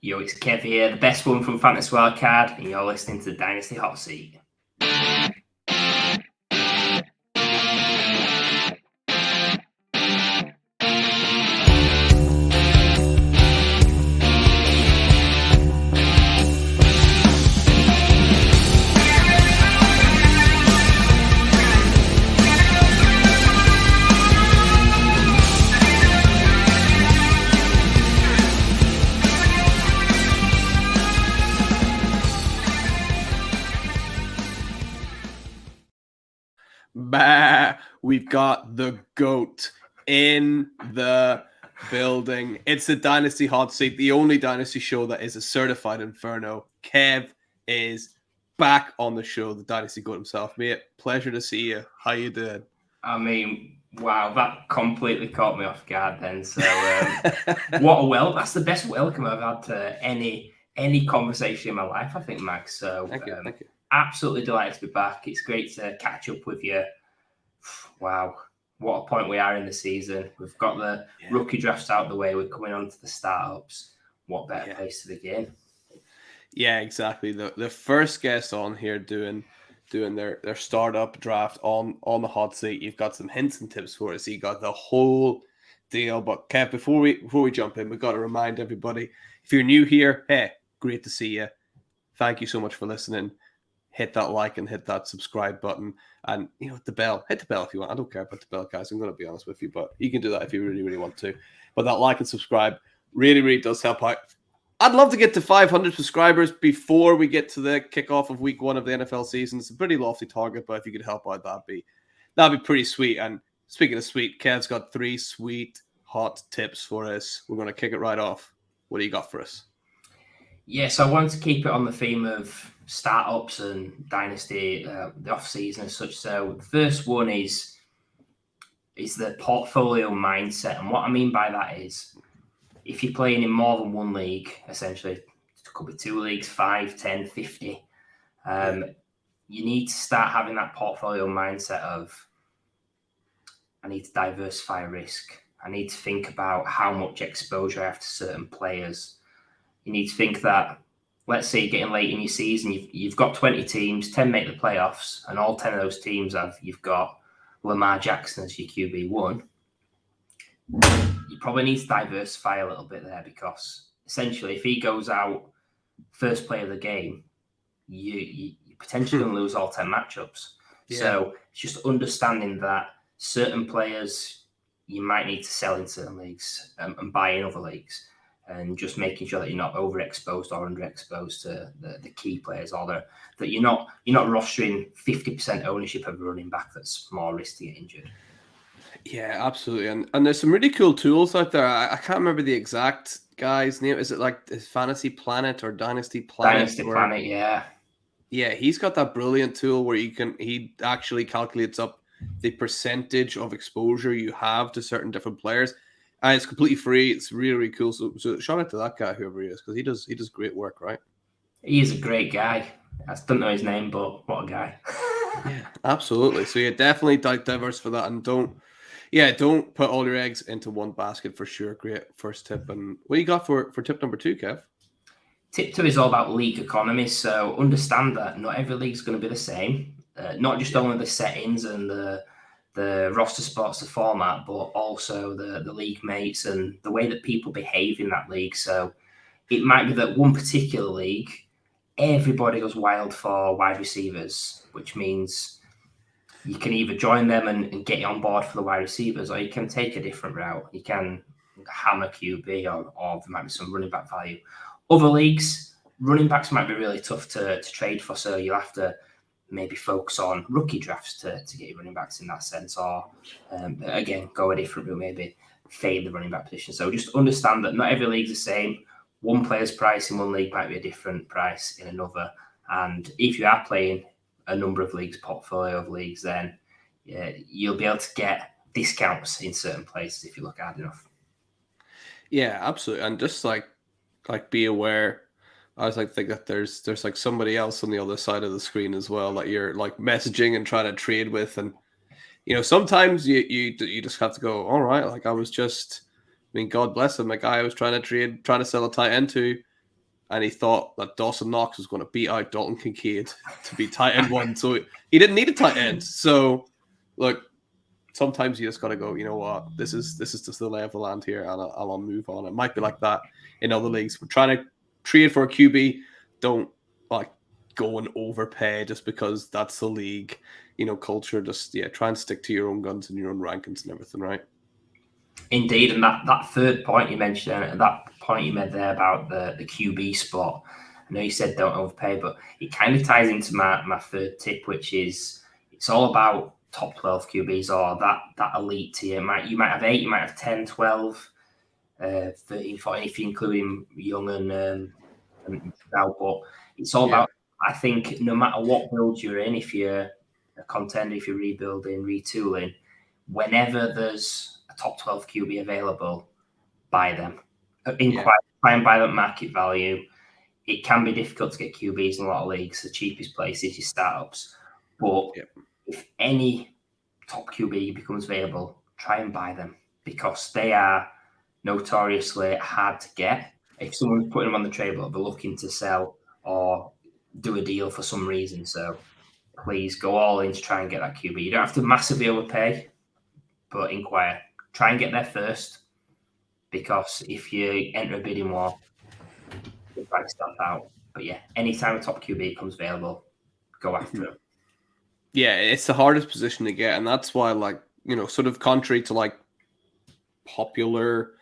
Yo, it's Kev here, the best one from Fantasy Wildcard, and you're listening to the Dynasty Hot Seat. We've got the GOAT in the building. It's the Dynasty Hot Seat, the only Dynasty show that is a certified inferno. Kev is back on the show, the Dynasty GOAT himself. Mate, pleasure to see you. How you doing? I mean, wow, that completely caught me off guard then. So, that's the best welcome I've had to any conversation in my life, I think, Max. So, thank you. Absolutely delighted to be back. It's great to catch up with you. Wow, what a point we are in the season. We've got the rookie drafts out of the way. We're coming on to the startups. What better place to begin? Yeah, exactly. The first guest on here doing their startup draft on the hot seat. You've got some hints and tips for us. You got the whole deal. But Kev, before we jump in, we've got to remind everybody, if you're new here, hey, great to see you. Thank you so much for listening. Hit that like and hit that subscribe button, and the bell. Hit the bell if you want. I don't care about the bell, guys. I'm going to be honest with you, but you can do that if you really, really want to. But that like and subscribe really, really does help out. I'd love to get to 500 subscribers before we get to the kickoff of week 1 of the NFL season. It's a pretty lofty target, but if you could help out, that'd be pretty sweet. And speaking of sweet, Kev's got 3 sweet hot tips for us. We're going to kick it right off. What do you got for us? Yes, I wanted to keep it on the theme of startups and Dynasty, the off-season as such. So the first one is the portfolio mindset. And what I mean by that is if you're playing in more than one league, essentially, it could be 2 leagues, 5, 10, 50, you need to start having that portfolio mindset of, I need to diversify risk. I need to think about how much exposure I have to certain players. You need to think that, let's say you're getting late in your season, you've got 20 teams, 10 make the playoffs, and all 10 of those teams you've got Lamar Jackson as your QB1. You probably need to diversify a little bit there, because essentially if he goes out first play of the game, you potentially going to lose all 10 matchups. Yeah. So it's just understanding that certain players you might need to sell in certain leagues and buy in other leagues. And just making sure that you're not overexposed or underexposed to the key players, or that you're not rostering 50% ownership of a running back that's more risky to get injured. Yeah, absolutely. And there's some really cool tools out there. I can't remember the exact guy's name. Is it like Fantasy Planet or Dynasty Planet? Dynasty Planet, yeah. Yeah, he's got that brilliant tool where he actually calculates up the percentage of exposure you have to certain different players. And it's completely free. It's really, really cool. So shout out to that guy, whoever he is, because he does great work, right? He is a great guy. I don't know his name, but what a guy. Yeah, absolutely. So definitely diverse for that, and don't put all your eggs into one basket for sure. Great first tip. And what you got for tip number 2, Kev? Tip 2 is all about league economy. So understand that not every league is going to be the same. Not just only the settings and the roster spots, the format, but also the league mates and the way that people behave in that league. So it might be that one particular league, everybody goes wild for wide receivers, which means you can either join them and get on board for the wide receivers, or you can take a different route. You can hammer QB, or there might be some running back value. Other leagues, running backs might be really tough to trade for, so you'll have to maybe focus on rookie drafts to get your running backs in that sense, or again, go a different route, maybe fade the running back position. So just understand that not every league's the same. One player's price in one league might be a different price in another. And if you are playing a number of leagues, portfolio of leagues, then you'll be able to get discounts in certain places if you look hard enough. Yeah, absolutely. And just like be aware. I was think that there's like somebody else on the other side of the screen as well that you're like messaging and trying to trade with, and sometimes you just have to go, all right, like I was just, I mean, God bless him, a guy I was trying to sell a tight end to and he thought that Dawson Knox was going to beat out Dalton Kincaid to be tight end 1. So he didn't need a tight end. So, look, sometimes you just got to go, you know what, this is just the lay of the land here, and I'll move on. It might be like that in other leagues. We're trying to trade for a QB. Don't like go and overpay just because that's the league, culture. Just try and stick to your own guns and your own rankings and everything, right? Indeed, and that third point you mentioned, and that point you made there about the QB spot, I know you said don't overpay, but it kind of ties into my third tip, which is it's all about top 12 QBs or that elite tier. You might have 8, you might have 10, 12, 13, 14, if you're including young and out, but it's all about, I think, no matter what build you're in, if you're a contender, if you're rebuilding, retooling, whenever there's a top 12 QB available, buy them. Try and buy them at market value. It can be difficult to get QBs in a lot of leagues. The cheapest place is your startups. But if any top QB becomes available, try and buy them because they are notoriously hard to get. If someone's putting them on the trade block, they're looking to sell or do a deal for some reason. So please go all in to try and get that QB. You don't have to massively overpay, but inquire. Try and get there first, because if you enter a bidding war, you'll probably stop out. But yeah, anytime a top QB comes available, go after him. Yeah, it's the hardest position to get, and that's why, sort of contrary to popular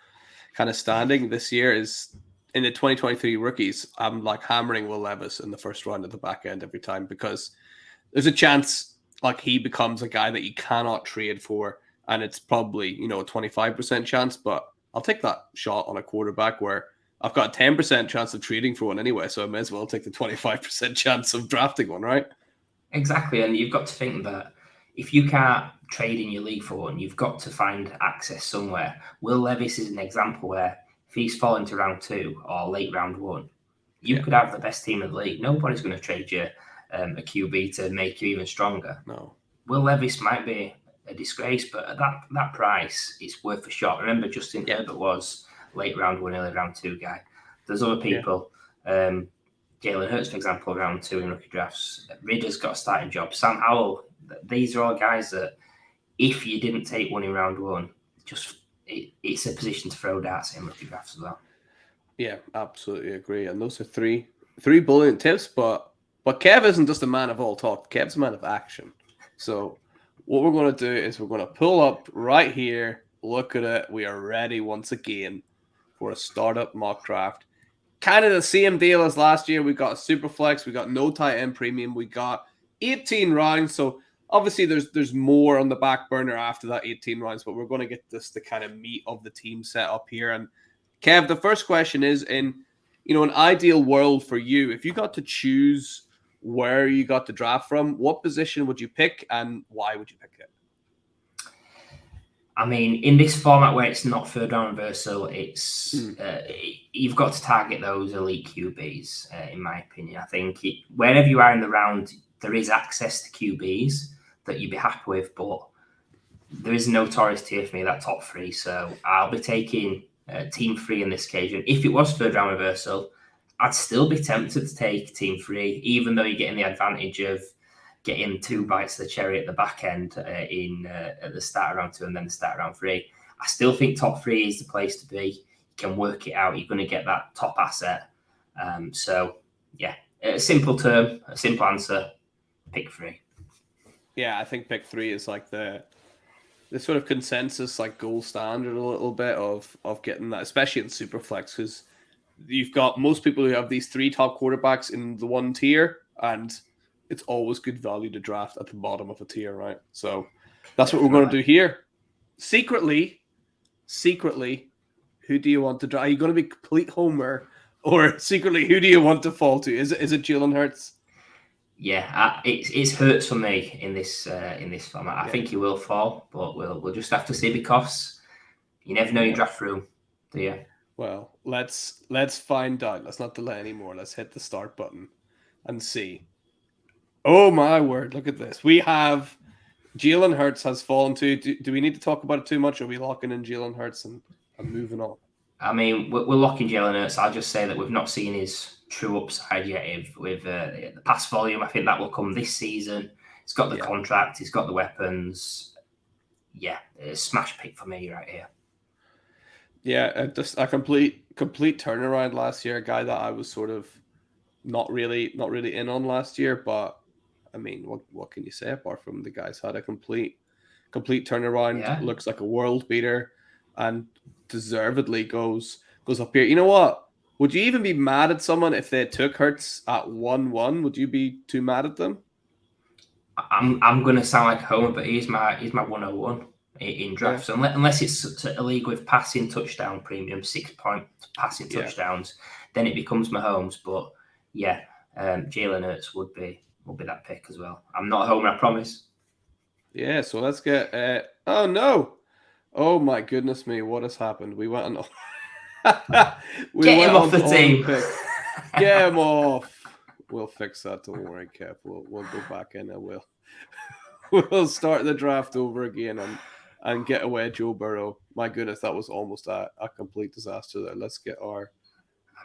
kind of standing this year is in the 2023 rookies, I'm hammering Will Levis in the first round at the back end every time, because there's a chance he becomes a guy that you cannot trade for. And it's probably, a 25% chance, but I'll take that shot on a quarterback where I've got a 10% chance of trading for one anyway. So I may as well take the 25% chance of drafting one, right? Exactly. And you've got to think that if you can't trade in your league for one, you've got to find access somewhere. Will Levis is an example where if he's fallen to round 2 or late round 1, you could have the best team in the league. Nobody's going to trade you a QB to make you even stronger. No. Will Levis might be a disgrace, but at that price, it's worth a shot. Remember, Justin Herbert was late round 1, early round 2 guy. There's other people. Jalen Hurts, for example, round 2 in rookie drafts. Ridder's got a starting job. Sam Howell. These are all guys that, if you didn't take one in round 1, it's a position to throw darts in rookie drafts as well. Yeah, absolutely agree. And those are three brilliant tips. But Kev isn't just a man of all talk. Kev's a man of action. So what we're going to do is we're going to pull up right here, look at it. We are ready once again for a startup mock draft. Kind of the same deal as last year. We got a super flex. We got no tight end premium. We got 18 rounds. So obviously there's more on the back burner after that 18 rounds, but we're going to get this the kind of meat of the team set up here. And Kev, the first question is, in an ideal world for you, if you got to choose where you got to draft from, what position would you pick and why would you pick it? I mean, in this format where it's not third round reversal, it's you've got to target those elite QBs, in my opinion. I think wherever you are in the round, there is access to QBs that you'd be happy with, but there is a notorious tier for me, that top 3. So I'll be taking team 3 in this occasion. If it was third round reversal, I'd still be tempted to take team 3, even though you're getting the advantage of getting 2 bites of the cherry at the back end at the start of round 2 and then the start of round 3. I still think top 3 is the place to be. You can work it out. You're going to get that top asset. So, yeah, a simple answer, pick 3. Yeah, I think pick 3 is the sort of consensus, gold standard a little bit of getting that, especially in Superflex, because you've got most people who have these 3 top quarterbacks in the one tier, and it's always good value to draft at the bottom of a tier, right? So that's what we're going to do here. Secretly, who do you want to draft? Are you going to be complete homer, or secretly, who do you want to fall to? Is it Jalen Hurts? Yeah, it's Hurts for me in this format. I think he will fall, but we'll just have to see, because you never know your draft room, do you? Well, let's find out. Let's not delay anymore. Let's hit the start button and see. Oh my word! Look at this. We have Jalen Hurts has fallen to. Do we need to talk about it too much? Or are we locking in Jalen Hurts and moving on? I mean, we're locking Jalen Hurts. I'll just say that we've not seen his true upside yet. With the pass volume, I think that will come this season. He's got the contract. He's got the weapons. Yeah, a smash pick for me right here. Yeah, just a complete turnaround last year. A guy that I was sort of not really in on last year, but I mean, what can you say apart from the guy's had a complete turnaround? Yeah. Looks like a world beater, and deservedly goes up here. You know what? Would you even be mad at someone if they took Hurts at 1-1? Would you be too mad at them? I'm gonna sound like a homer, but he's my 101 in drafts. Yeah. Unless it's a league with passing touchdown premium, 6-point passing touchdowns, then it becomes Mahomes. But yeah, Jalen Hurts would be that pick as well. I'm not a homer, I promise. Yeah, so let's get. Oh no! Oh my goodness me! What has happened? We went on. Get him off the team. Get him off. We'll fix that. Don't worry, Kev. We'll go back in and we'll start the draft over again and get away Joe Burrow. My goodness, that was almost a complete disaster there. Let's get our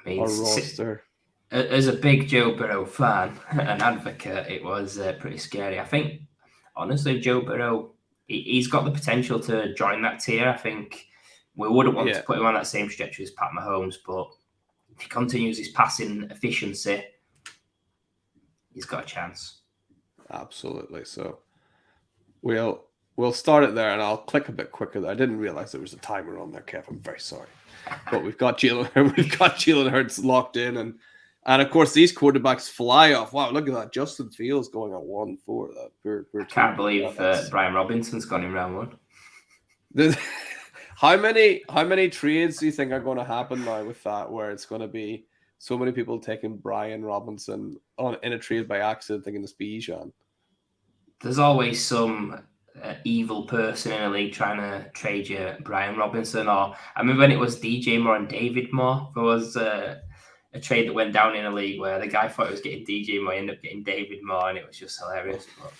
roster. As a big Joe Burrow fan and advocate, it was pretty scary. I think, honestly, Joe Burrow, he's got the potential to join that tier. I think we wouldn't want to put him on that same stretch as Pat Mahomes, but if he continues his passing efficiency, he's got a chance. Absolutely. So we'll start it there, and I'll click a bit quicker there. I didn't realize there was a timer on there, Kev. I'm very sorry. But we've got Jalen Hurts locked in, and of course these quarterbacks fly off. Wow, look at that. Justin Fields going at 1-4. I can't believe Brian Robinson's gone in round one. How many trades do you think are going to happen now with that, where it's going to be so many people taking Brian Robinson in a trade by accident, thinking it's Bijan? There's always some evil person in a league trying to trade you Brian Robinson. Or I remember when it was DJ Moore and David Moore. There was a trade that went down in a league where the guy thought he was getting DJ Moore, ended up getting David Moore, and it was just hilarious. But,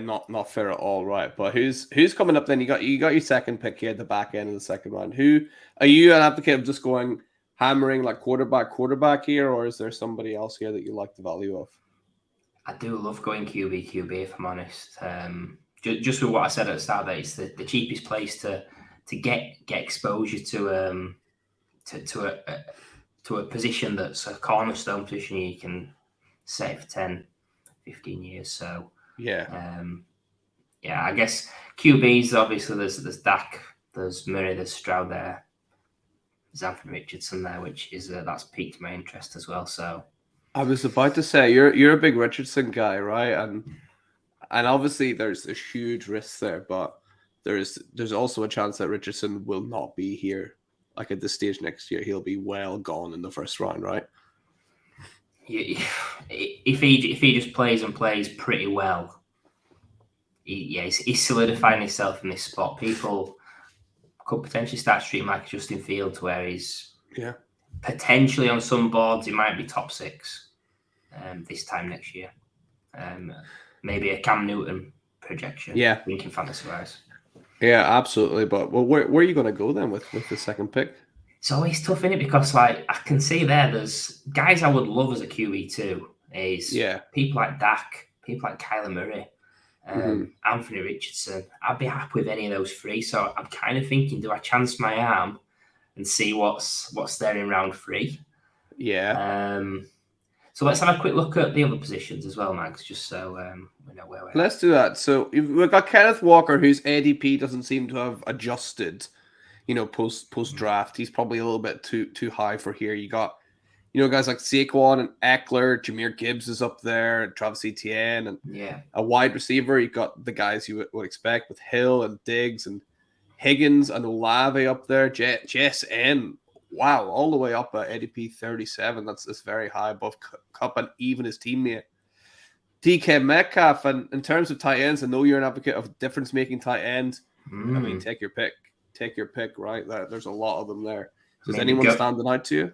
not fair at all, right? But who's coming up then? You got your second pick here at the back end of the second round. Who are you an advocate of just going hammering like quarterback here, or is there somebody else here that you like the value of? I do love going QB if I'm honest. Just with what I said at the start, that it's the cheapest place to get exposure to a position that's a cornerstone position you can set for 10, 15 years. So I guess QBs, obviously there's Dak, there's Murray, there's Stroud there. There's Anthony Richardson there, which is that's piqued my interest as well. So I was about to say you're a big Richardson guy, right? And obviously there's a huge risk there, but there's also a chance that Richardson will not be here. Like at this stage next year, he'll be well gone in the first round, right? If he just plays pretty well, he's solidifying himself in this spot. People could potentially start treating like Justin Fields, where he's potentially on some boards, he might be top 6 this time next year. Maybe a Cam Newton projection. Yeah, thinking fantasy-wise. Yeah, absolutely. But where are you going to go then with the second pick? It's always tough, isn't it? Because I can see there's guys I would love as a QB2 is people like Dak, people like Kyler Murray, Anthony Richardson. I'd be happy with any of those 3. So I'm kind of thinking, do I chance my arm and see what's there in round 3? Yeah. So let's have a quick look at the other positions as well, Max, just so we know where we're at. Let's do that. So we've got Kenneth Walker, whose ADP doesn't seem to have adjusted, post draft. He's probably a little bit too high for here. You got, guys like Saquon and Eckler, Jahmyr Gibbs is up there, Travis Etienne, and a wide receiver. You got the guys you would expect with Hill and Diggs and Higgins and Olave up there. Jess N. Wow, all the way up at ADP 37. That's very high above Cup and even his teammate DK Metcalf. And in terms of tight ends, I know you're an advocate of difference-making tight end. I mean, take your pick. Take your pick, right? There's a lot of them there. Does anyone standing out to you?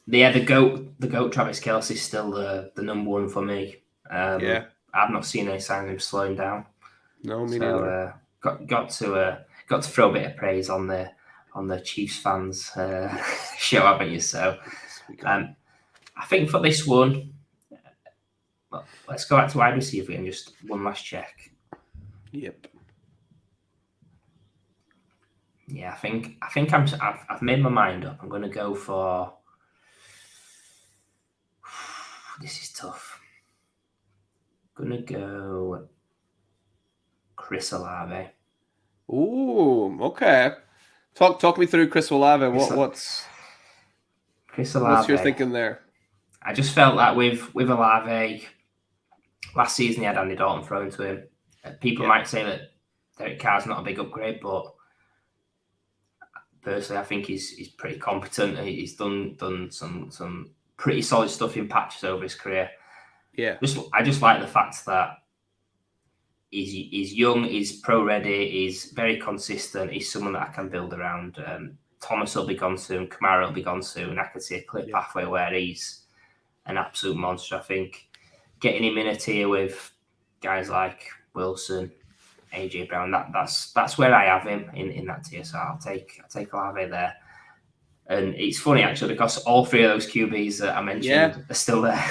Yeah, the GOAT Travis Kelce is still the number one for me. I've not seen any sign of him slowing down. No, me neither. Got to throw a bit of praise on the Chiefs fans show, haven't you? So I think for this one, let's go back to wide receiver and just one last check. Yep. Yeah, I think I've made my mind up. I'm going to go for. This is tough. I'm going to go Chris Olave. Ooh, okay. Talk me through Chris Olave. What's Chris Olave? What's your thinking there? I just felt like with Olave, last season he had Andy Dalton thrown to him. People might say that Derek Carr's not a big upgrade, but personally, I think he's pretty competent. He's done some pretty solid stuff in patches over his career. Yeah, I just like the fact that he's young, he's pro ready, he's very consistent. He's someone that I can build around. Thomas will be gone soon. Kamara will be gone soon. I can see a clear pathway where he's an absolute monster. I think getting him in a tier with guys like Wilson, AJ Brown, that's where I have him in that tier. So I'll take Olave there. And it's funny actually because all three of those QBs that I mentioned are still there.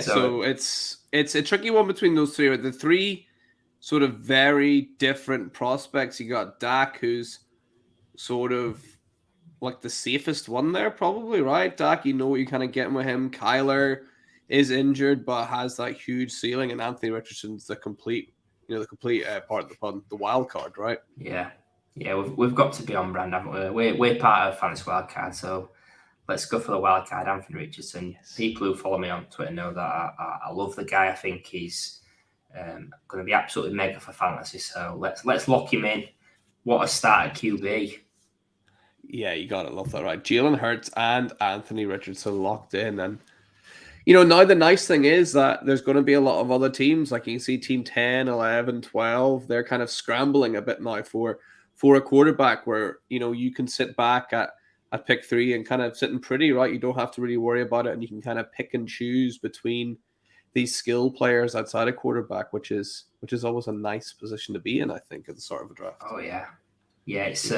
So it's a tricky one between those three. The three sort of very different prospects. You got Dak, who's sort of like the safest one there, probably, right? Dak, you know what you're kind of getting with him. Kyler is injured, but has that huge ceiling, and Anthony Richardson's the complete part of the fun, the wild card, right? Yeah, we've got to be on brand, haven't we? We're part of Fantasy Wildcard, so let's go for the wild card, Anthony Richardson. Yes. People who follow me on Twitter know that I love the guy. I think he's going to be absolutely mega for fantasy. So let's lock him in. What a start at QB. Yeah, you gotta love that, right? Jalen Hurts and Anthony Richardson locked in, and now the nice thing is that there's going to be a lot of other teams. Like you can see team 10, 11, 12, they're kind of scrambling a bit now for a quarterback where, you can sit back at pick 3 and kind of sitting pretty, right? You don't have to really worry about it, and you can kind of pick and choose between these skill players outside of quarterback, which is always a nice position to be in, I think, at the start of a draft. Oh, yeah. Yeah, it's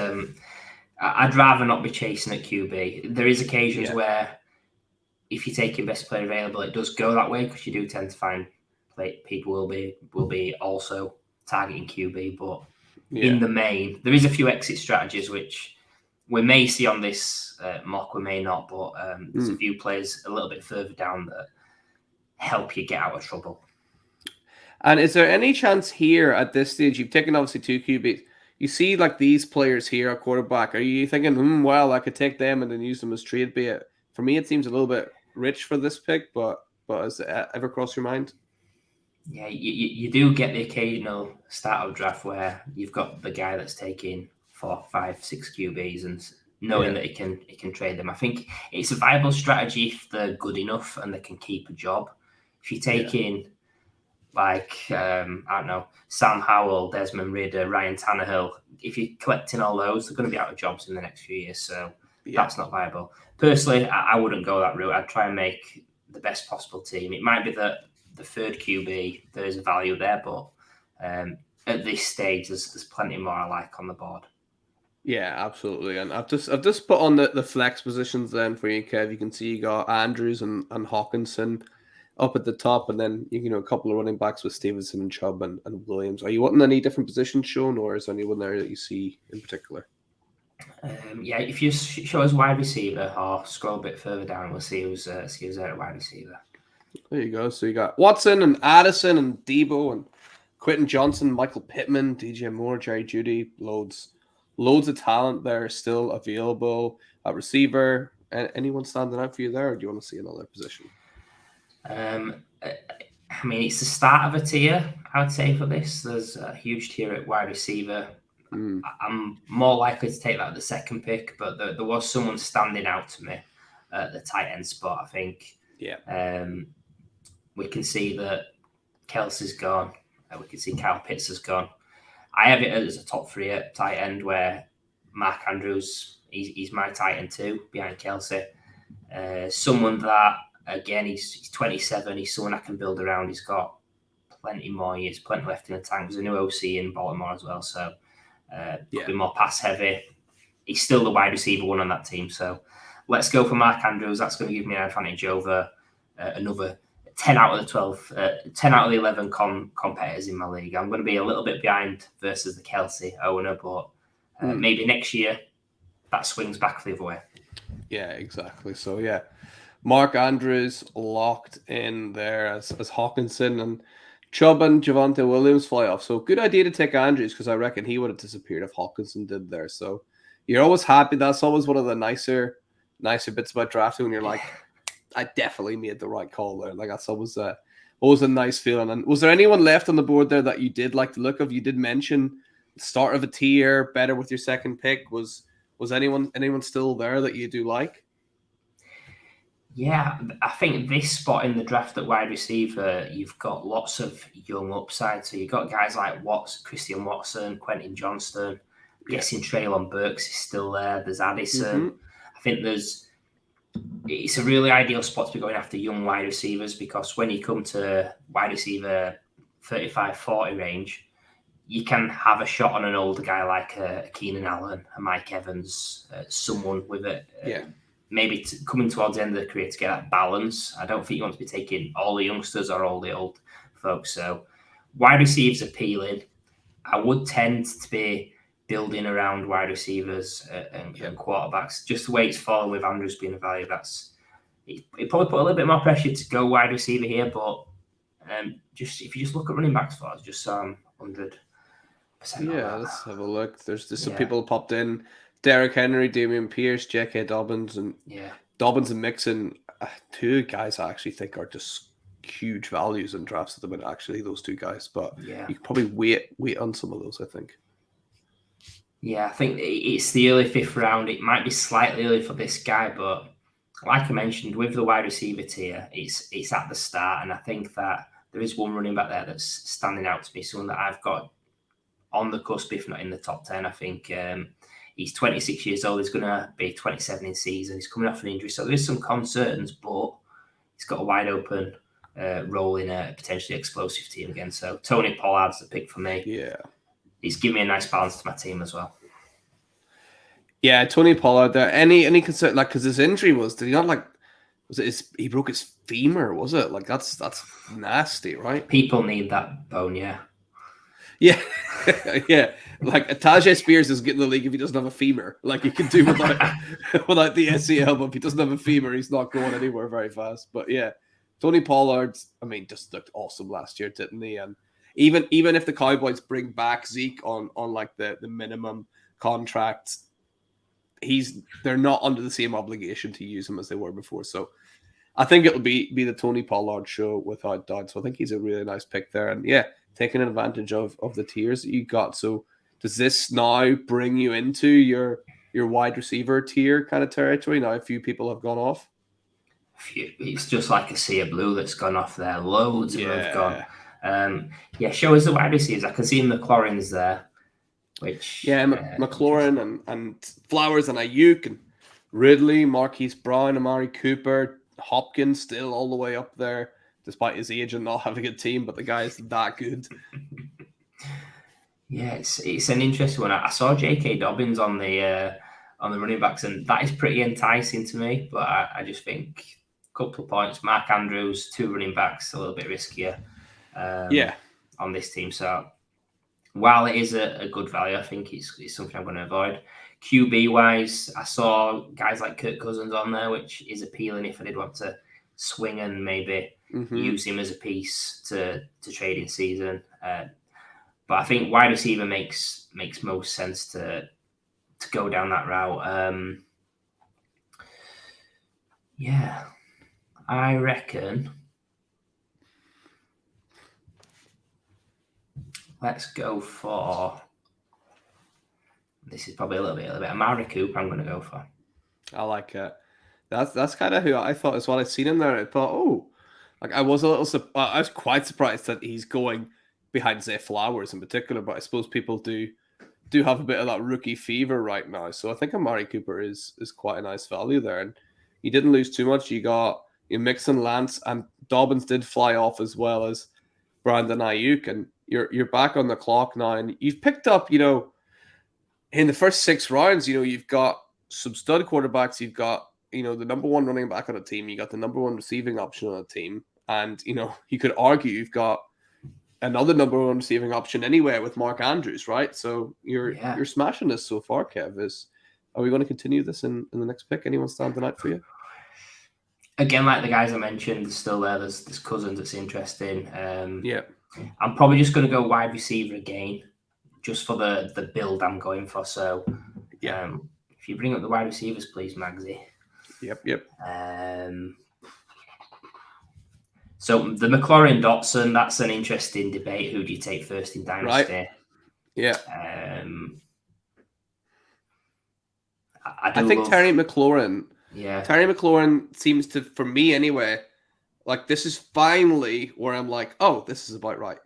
I'd rather not be chasing at QB. There is occasions where if you take your best player available, it does go that way because you do tend to find people will be also targeting QB. But in the main, there is a few exit strategies which we may see on this mock, we may not. But there's a few players a little bit further down that help you get out of trouble. And is there any chance here at this stage, you've taken obviously 2 QBs, you see like these players here at quarterback, are you thinking, well, I could take them and then use them as trade bait? For me, it seems a little bit rich for this pick, but has it ever crossed your mind? Yeah, you do get the occasional start of draft where you've got the guy that's taking 4, 5, 6 QBs and knowing that he can trade them. I think it's a viable strategy if they're good enough and they can keep a job. If you take in I don't know, Sam Howell, Desmond Ridder, Ryan Tannehill, if you're collecting all those, they're going to be out of jobs in the next few years. So that's not viable. Personally, I wouldn't go that route. I'd try and make the best possible team. It might be that the third QB, there's a value there, but at this stage, there's plenty more I like on the board. Yeah, absolutely. And I've just put on the flex positions then for you, Kev. You can see you got Andrews and Hawkinson up at the top, and then a couple of running backs with Stevenson and Chubb and Williams. Are you wanting any different positions shown, or is there anyone there that you see in particular? If you show us wide receiver or scroll a bit further down, we'll see who's there at wide receiver. There you go. So you got Watson and Addison and Debo and Quentin Johnson, Michael Pittman, DJ Moore, Jerry Jeudy. Loads of talent there still available at receiver. Anyone standing out for you there, or do you want to see another position? It's the start of a tier, I would say, for this. There's a huge tier at wide receiver. I'm more likely to take that at the second pick, but there was someone standing out to me at the tight end spot, I think. We can see that Kelsey's gone. We can see Kyle Pitts has gone. I have it as a top 3 at tight end where Mark Andrews, he's my tight end too, behind Kelsey. Someone that, again, he's 27. He's someone I can build around. He's got plenty more years, plenty left in the tank. There's a new OC in Baltimore as well, so could be more pass heavy. He's still the wide receiver one on that team, so let's go for Mark Andrews. That's going to give me an advantage over another 10 out of the 12, 10 out of the 11 competitors in my league. I'm going to be a little bit behind versus the Kelsey owner, but maybe next year that swings back the other way. Yeah, exactly. So, yeah, Mark Andrews locked in there as Hawkinson, and Chubb and Javonte Williams fly off. So, good idea to take Andrews, because I reckon he would have disappeared if Hawkinson did there. So, you're always happy. That's always one of the nicer bits about drafting, when you're like, I definitely made the right call there. Like, that's always a nice feeling. And was there anyone left on the board there that you did like the look of? You did mention the start of a tier, better with your second pick. Was anyone still there that you do like? Yeah, I think this spot in the draft at wide receiver, you've got lots of young upside. So you've got guys like Christian Watson, Quentin Johnston. I'm guessing Treylon Burks is still there. There's Addison. I think it's a really ideal spot to be going after young wide receivers, because when you come to wide receiver 35-40 range, you can have a shot on an older guy like Keenan Allen, a Mike Evans, someone with it. Maybe coming towards the end of the career to get that balance. I don't think you want to be taking all the youngsters or all the old folks. So wide receivers appealing. I would tend to be building around wide receivers and quarterbacks. Just the way it's fallen with Andrews being a value, it probably put a little bit more pressure to go wide receiver here. But if you just look at running backs for us, just 100%. Yeah, let's have a look. There's some people popped in. Derrick Henry, Damian Pierce, J.K. Dobbins, and Dobbins and Mixon, two guys I actually think are just huge values in drafts at the minute, actually, those two guys. But you could probably wait on some of those, I think. Yeah, I think it's the early fifth round. It might be slightly early for this guy, but like I mentioned, with the wide receiver tier, it's at the start, and I think that there is one running back there that's standing out to me, someone that I've got on the cusp, if not in the top 10. I think he's 26 years old. He's going to be 27 in season. He's coming off an injury, so there is some concerns, but he's got a wide open role in a potentially explosive team again. So Tony Pollard's the pick for me. Yeah. He's given me a nice balance to my team as well. Yeah, Tony Pollard there. Any concern, like, because his injury did he not, he broke his femur, was it? Like, that's nasty, right? People need that bone, yeah. Yeah, yeah. Like, Tajay Spears is getting the league if he doesn't have a femur. Like, he can do without the SEL, but if he doesn't have a femur, he's not going anywhere very fast. But yeah, Tony Pollard, just looked awesome last year, didn't he? And even if the Cowboys bring back Zeke on like the minimum contract, they're not under the same obligation to use him as they were before. So I think it'll be the Tony Pollard show without doubt. So I think he's a really nice pick there. And yeah, taking advantage of the tiers that you got. So does this now bring you into your wide receiver tier kind of territory? Now a few people have gone off. It's just like a sea of blue that's gone off there. Loads of them have gone. Show us the wide receivers. I can see McLaurin's there. McLaurin and Flowers and Ayuk and Ridley, Marquise Brown, Amari Cooper, Hopkins still all the way up there, despite his age and not having a team, but the guy is that good. Yeah, it's an interesting one. I saw J.K. Dobbins on the running backs, and that is pretty enticing to me. But I just think a couple of points. Mark Andrews, 2 running backs, a little bit riskier. On this team. So while it is a good value, I think it's something I'm going to avoid. QB wise, I saw guys like Kirk Cousins on there, which is appealing if I did want to swing and maybe use him as a piece to trade in season. But I think wide receiver makes most sense to go down that route. I reckon. Let's go for. This is probably a little bit. Amari Cooper, I'm going to go for. I like it. That's kind of who I thought as well. I'd seen him there. I thought, I was quite surprised that he's going behind Zay Flowers in particular. But I suppose people do have a bit of that rookie fever right now. So I think Amari Cooper is quite a nice value there, and you didn't lose too much. You got Mixon, Lance, and Dobbins did fly off as well as Brandon Ayuk, and you're back on the clock now, and you've picked up, in the first 6 rounds, you've got some stud quarterbacks. You've got the number one running back on a team, you got the number one receiving option on a team, and you could argue you've got another number one receiving option anyway with Mark Andrews, right? So you're smashing this so far, Kev. Are we going to continue this in the next pick? Anyone standing out for you? Again, like the guys I mentioned, still there. There's Cousins that's interesting. Yeah. I'm probably just going to go wide receiver again, just for the build I'm going for. So, if you bring up the wide receivers, please, Magsy. Yep. So the McLaurin Dotson, that's an interesting debate. Who do you take first in Dynasty? Right. Yeah. I think Terry McLaurin. Yeah. Terry McLaurin seems to, for me anyway, like this is finally where I'm like, oh, this is about right.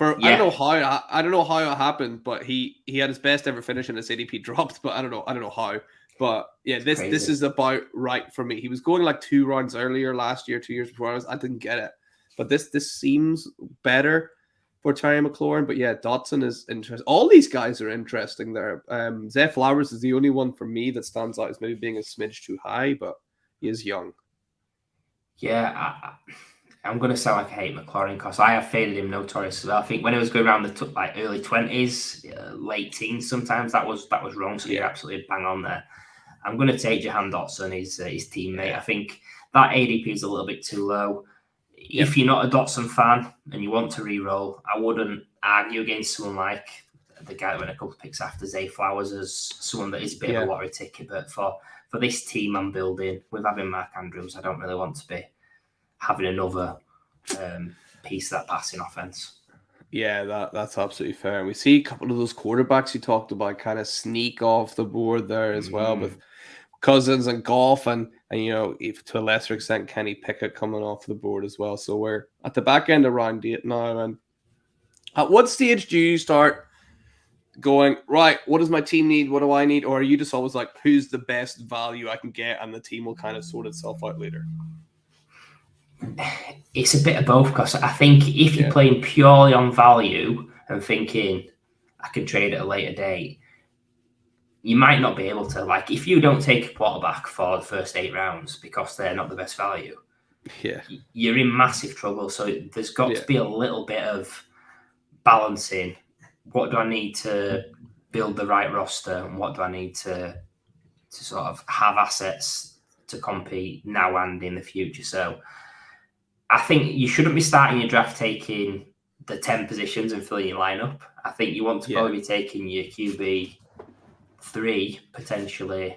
I don't know how it happened, but he had his best ever finish and his ADP dropped, but I don't know how. But yeah, this is about right for me. He was going like 2 rounds earlier last year, 2 years before. I didn't get it, but this seems better for Terry McLaurin. But yeah, Dotson is interesting. All these guys are interesting there. Zay Flowers is the only one for me that stands out as maybe being a smidge too high, but he is young. Yeah, I'm going to sound like I hate McLaurin because I have faded him notoriously. I think when it was going around the early 20s, late teens, sometimes that was wrong. So you're absolutely bang on there. I'm going to take Jahan Dotson, his teammate. I think that ADP is a little bit too low. Yep. If you're not a Dotson fan and you want to re-roll, I wouldn't argue against someone like the guy that went a couple of picks after Zay Flowers as someone that is a bit of a lottery ticket. But for this team I'm building, with having Mark Andrews, I don't really want to be having another piece of that passing offense. Yeah, that's absolutely fair. And we see a couple of those quarterbacks you talked about kind of sneak off the board there as well with Cousins and Goff and if to a lesser extent Kenny Pickett coming off the board as well. So we're at the back end of round 8 now. And at what stage do you start going, right, what does my team need? What do I need? Or are you just always like, who's the best value I can get? And the team will kind of sort itself out later. It's a bit of both because I think if you're playing purely on value and thinking I can trade at a later date, you might not be able to. Like if you don't take a quarterback for the first 8 rounds because they're not the best value, you're in massive trouble. So there's got to be a little bit of balancing. What do I need to build the right roster, and what do I need to sort of have assets to compete now and in the future? So I think you shouldn't be starting your draft taking the 10 positions and filling your lineup. I think you want to probably be taking your QB3 potentially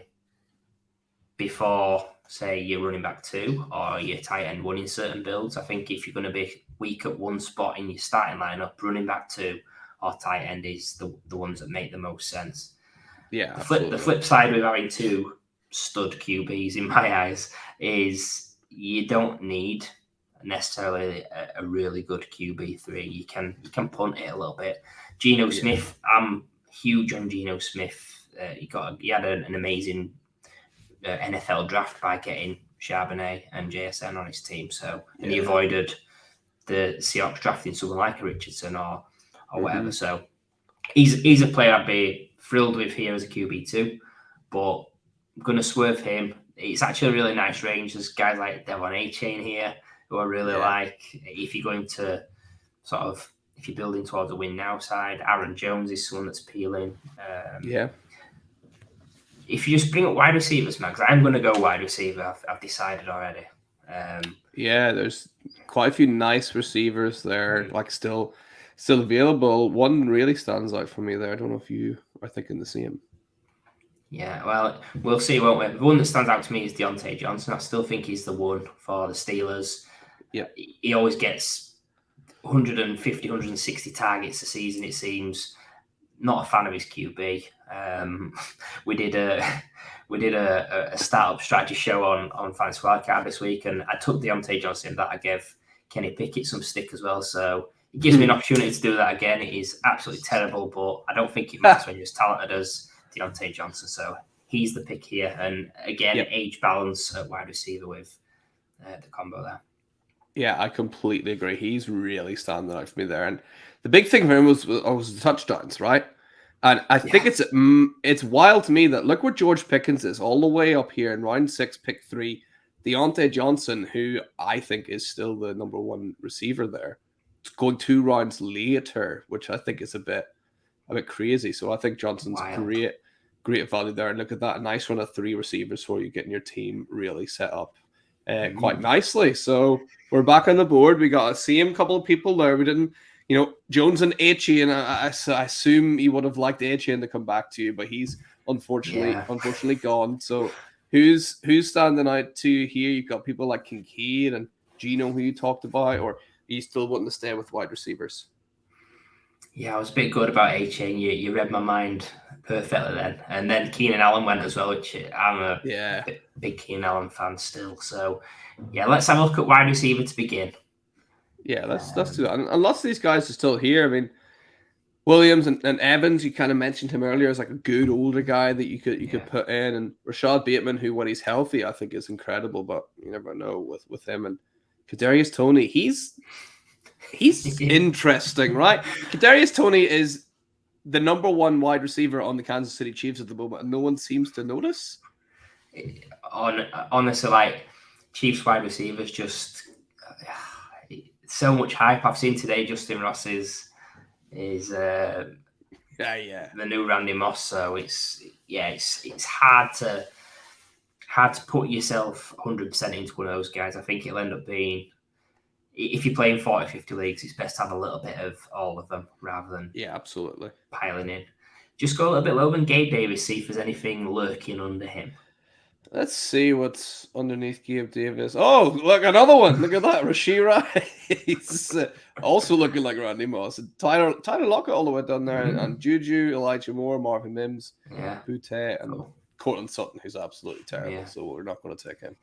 before, say, your running back 2 or your tight end 1 in certain builds. I think if you're going to be weak at one spot in your starting lineup, running back 2 or tight end is the ones that make the most sense. Yeah. The flip side with having 2 stud QBs in my eyes is you don't need necessarily a really good QB3. You can punt it a little bit. Geno Smith, I'm huge on Geno Smith. He had an amazing NFL draft by getting Charbonnet and JSN on his team. So and he avoided the Seahawks drafting someone like a Richardson or whatever. So he's a player I'd be thrilled with here as a QB2, but I'm going to swerve him. It's actually a really nice range. There's guys like Devon A-Chain here who I really like. If you're going to if you're building towards a win now side, Aaron Jones is someone that's appealing. If you just bring up wide receivers, Max, I'm going to go wide receiver. I've decided already. There's quite a few nice receivers there, like still available. One really stands out for me there. I don't know if you are thinking the same. Yeah, well, we'll see, won't we? The one that stands out to me is Deontay Johnson. I still think he's the one for the Steelers. Yeah, he always gets 150, 160 targets a season, it seems. Not a fan of his QB. We did a startup strategy show on Fantasy Wildcard this week, and I took Deontay Johnson. That I gave Kenny Pickett some stick as well. So it gives me an opportunity to do that again. It is absolutely terrible, but I don't think it matters when you're as talented as Deontay Johnson. So he's the pick here, and again, age balance at wide receiver with the combo there. Yeah, I completely agree. He's really standing out for me there. And the big thing for him was the touchdowns, right? And I think it's wild to me that look where George Pickens is, all the way up here in round 6, pick 3. Deontay Johnson, who I think is still the number 1 receiver there, it's going 2 rounds later, which I think is a bit crazy. So I think Johnson's Wild. great value there. And look at that, a nice run of 3 receivers for you, getting your team really set up quite nicely. So we're back on the board. We got a same couple of people there. We didn't. Jones and Etienne, and I assume you would have liked Etienne to come back to you, but he's unfortunately gone. So who's standing out to you here? You've got people like Kincaid and Gino, who you talked about, or are you still wanting to stay with wide receivers? Yeah, I was a bit good about Etienne. You read my mind perfectly then. And then Keenan Allen went as well, which I'm a big Keenan Allen fan still. So, yeah, let's have a look at wide receiver to begin. Yeah, let's do that. And lots of these guys are still here. I mean, Williams and Evans, you kind of mentioned him earlier as like a good older guy that you could put in, and Rashad Bateman, who when he's healthy, I think is incredible, but you never know with him. And Kadarius Toney, he's interesting, right? Kadarius Toney is the number 1 wide receiver on the Kansas City Chiefs at the moment, and no one seems to notice. Honestly, like Chiefs wide receivers, just so much hype. I've seen today Justin Ross is the new Randy Moss. So it's hard to put yourself 100% into one of those guys. I think it'll end up being, if you're playing 40, 50 leagues, it's best to have a little bit of all of them rather than absolutely piling in. Just go a little bit lower than Gabe Davis, see if there's anything lurking under him. Let's see what's underneath Gabe Davis. Oh, look, another one. Look at that. Rashira. He's also looking like Randy Moss. And Tyler Lockett all the way down there. And Juju, Elijah Moore, Marvin Mims, Butte, and Cortland Sutton, who's absolutely terrible. Yeah. So we're not going to take him.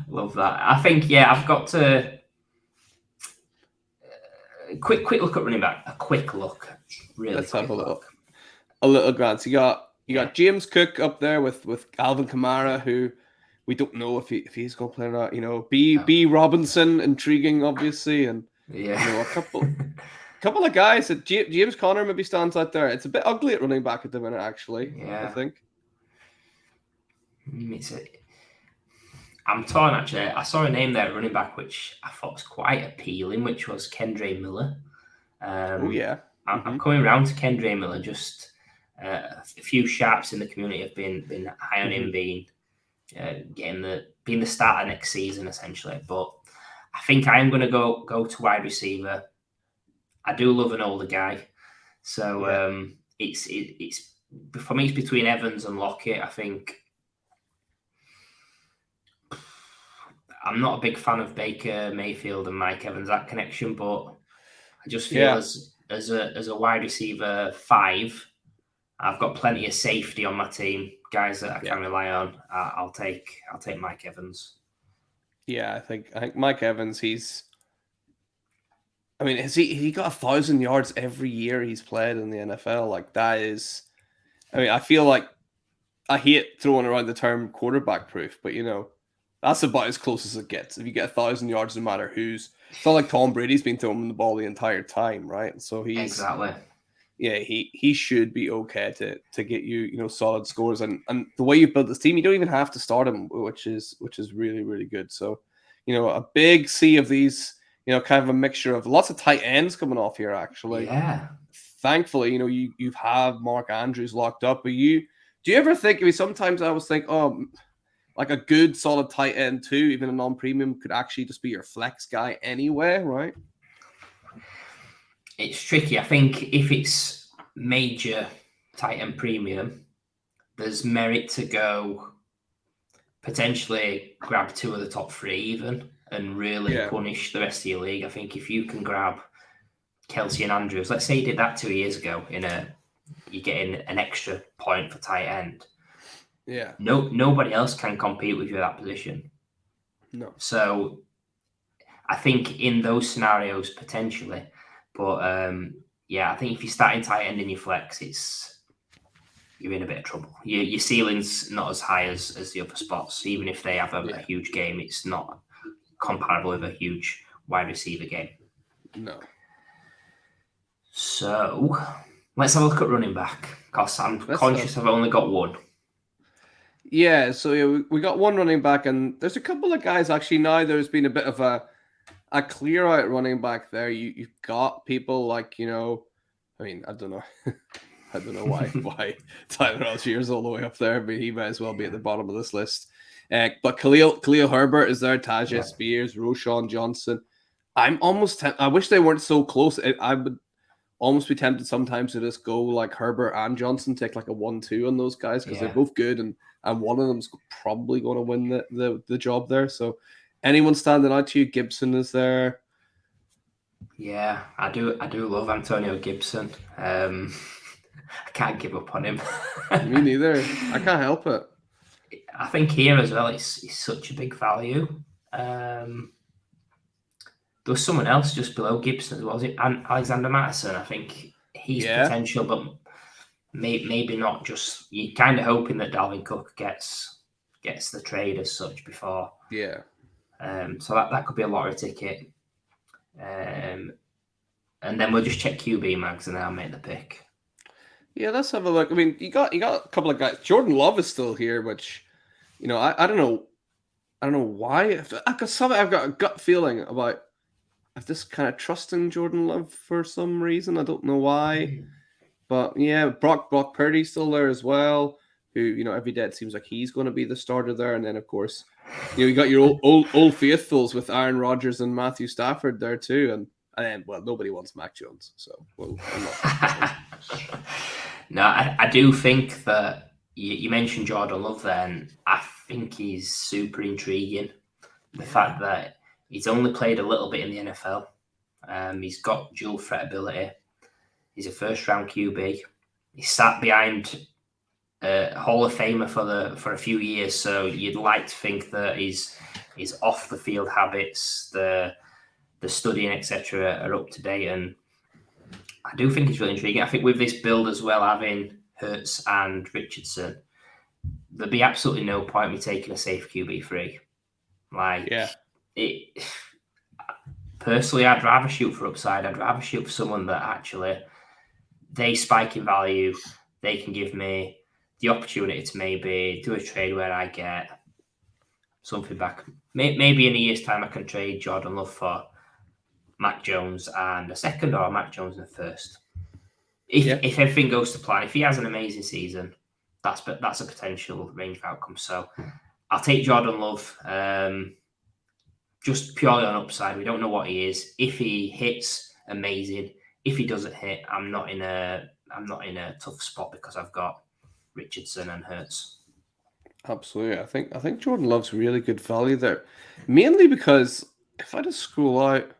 Love that. I think, I've got to... quick look at running back. A quick look. Really Let's quick have a look. A little glance. You got James Cook up there with Alvin Kamara, who we don't know if he's going to play or not. B Robinson, intriguing, obviously, and a couple of guys that James Conner maybe stands out there. It's a bit ugly at running back at the minute, actually. I think. I'm torn, actually. I saw a name there at running back which I thought was quite appealing, which was Kendre Miller. I'm coming around to Kendre Miller. Just a few sharps in the community have been high on him being the starter next season, essentially. But I think I am going to go to wide receiver. I do love an older guy, so it's for me. It's between Evans and Lockett. I think I'm not a big fan of Baker Mayfield and Mike Evans, that connection, but I just feel as a wide receiver 5, I've got plenty of safety on my team, guys that I can rely on. I'll take Mike Evans. Yeah, I think Mike Evans. Has he got 1,000 yards every year he's played in the NFL? Like that is, I feel like I hate throwing around the term quarterback proof, but that's about as close as it gets. If you get 1,000 yards, no matter who's, it's not like Tom Brady's been throwing the ball the entire time, right? So exactly. Yeah, he should be okay to get you solid scores, and the way you build this team, you don't even have to start him, which is really, really good. So, a big sea of these, kind of a mixture of lots of tight ends coming off here. Actually, thankfully, you have Mark Andrews locked up. But do you ever think? Sometimes I always think, like a good solid tight end too, even a non-premium, could actually just be your flex guy anyway, right? It's tricky. I think if it's major tight end premium, there's merit to go potentially grab 2 of the top 3 even and really punish the rest of your league. I think if you can grab Kelsey and Andrews, let's say you did that 2 years ago, you're getting an extra point for tight end. Yeah. Nobody else can compete with you at that position. No. So I think in those scenarios, potentially. But I think if you're starting tight end in your flex, you're in a bit of trouble. Your ceiling's not as high as the other spots. Even if they have a huge game, it's not comparable with a huge wide receiver game. No. So let's have a look at running back, because I'm Let's conscious I've only got one. Yeah, so yeah, we got one running back, and there's a couple of guys actually now. There's been a bit of a clear out running back there. You've got people like, I mean, I don't know. I don't know why Tyler Algier's all the way up there, but he might as well be at the bottom of this list. But Khalil Herbert is there, Tajay Spears, Roshan Johnson. I'm almost I wish they weren't so close. I would almost be tempted sometimes to just go like Herbert and Johnson, take like a 1-2 on those guys, because they're both good, and one of them's probably going to win the job there. So anyone standing out to you? Gibson is there. Yeah, I do love Antonio Gibson. I can't give up on him. Me neither. I can't help it. I think here as well, it's such a big value. There was someone else just below Gibson as well. Was it Alexander Mattison? I think he's potential, but maybe not. Just you're kind of hoping that Dalvin Cook gets the trade as such before. Yeah. So that could be a lottery ticket. And then we'll just check QB mags and then I'll make the pick. Yeah, let's have a look. I mean, you got a couple of guys. Jordan Love is still here, which, I don't know. I don't know why. I've got a gut feeling about just kind of trusting Jordan Love for some reason. I don't know why. But yeah, Brock Purdy's still there as well, who, every day it seems like he's going to be the starter there. And then, of course, you got your old faithfuls with Aaron Rodgers and Matthew Stafford there too. And then, well, nobody wants Mac Jones. So, well, I'm not. No, I do think that you mentioned Jordan Love there, and I think he's super intriguing. The fact that he's only played a little bit in the NFL. He's got dual threat ability. He's a first-round QB. He sat behind a Hall of Famer for a few years, so you'd like to think that his off-the-field habits, the studying, etc., are up to date. And I do think it's really intriguing. I think with this build as well, having Hurts and Richardson, there'd be absolutely no point me taking a safe QB3. Personally, I'd rather shoot for upside. I'd rather shoot for someone that actually they spike in value. They can give me the opportunity to maybe do a trade where I get something back. Maybe in a year's time, I can trade Jordan Love for Mac Jones and a second, or Mac Jones and a first. If everything goes to plan, if he has an amazing season, that's a potential range of outcomes. So I'll take Jordan Love, just purely on upside. We don't know what he is. If he hits, amazing. If he doesn't hit, I'm not in a tough spot because I've got Richardson and Hurts. Absolutely. I think Jordan Love's really good value there. Mainly because if I just scroll out,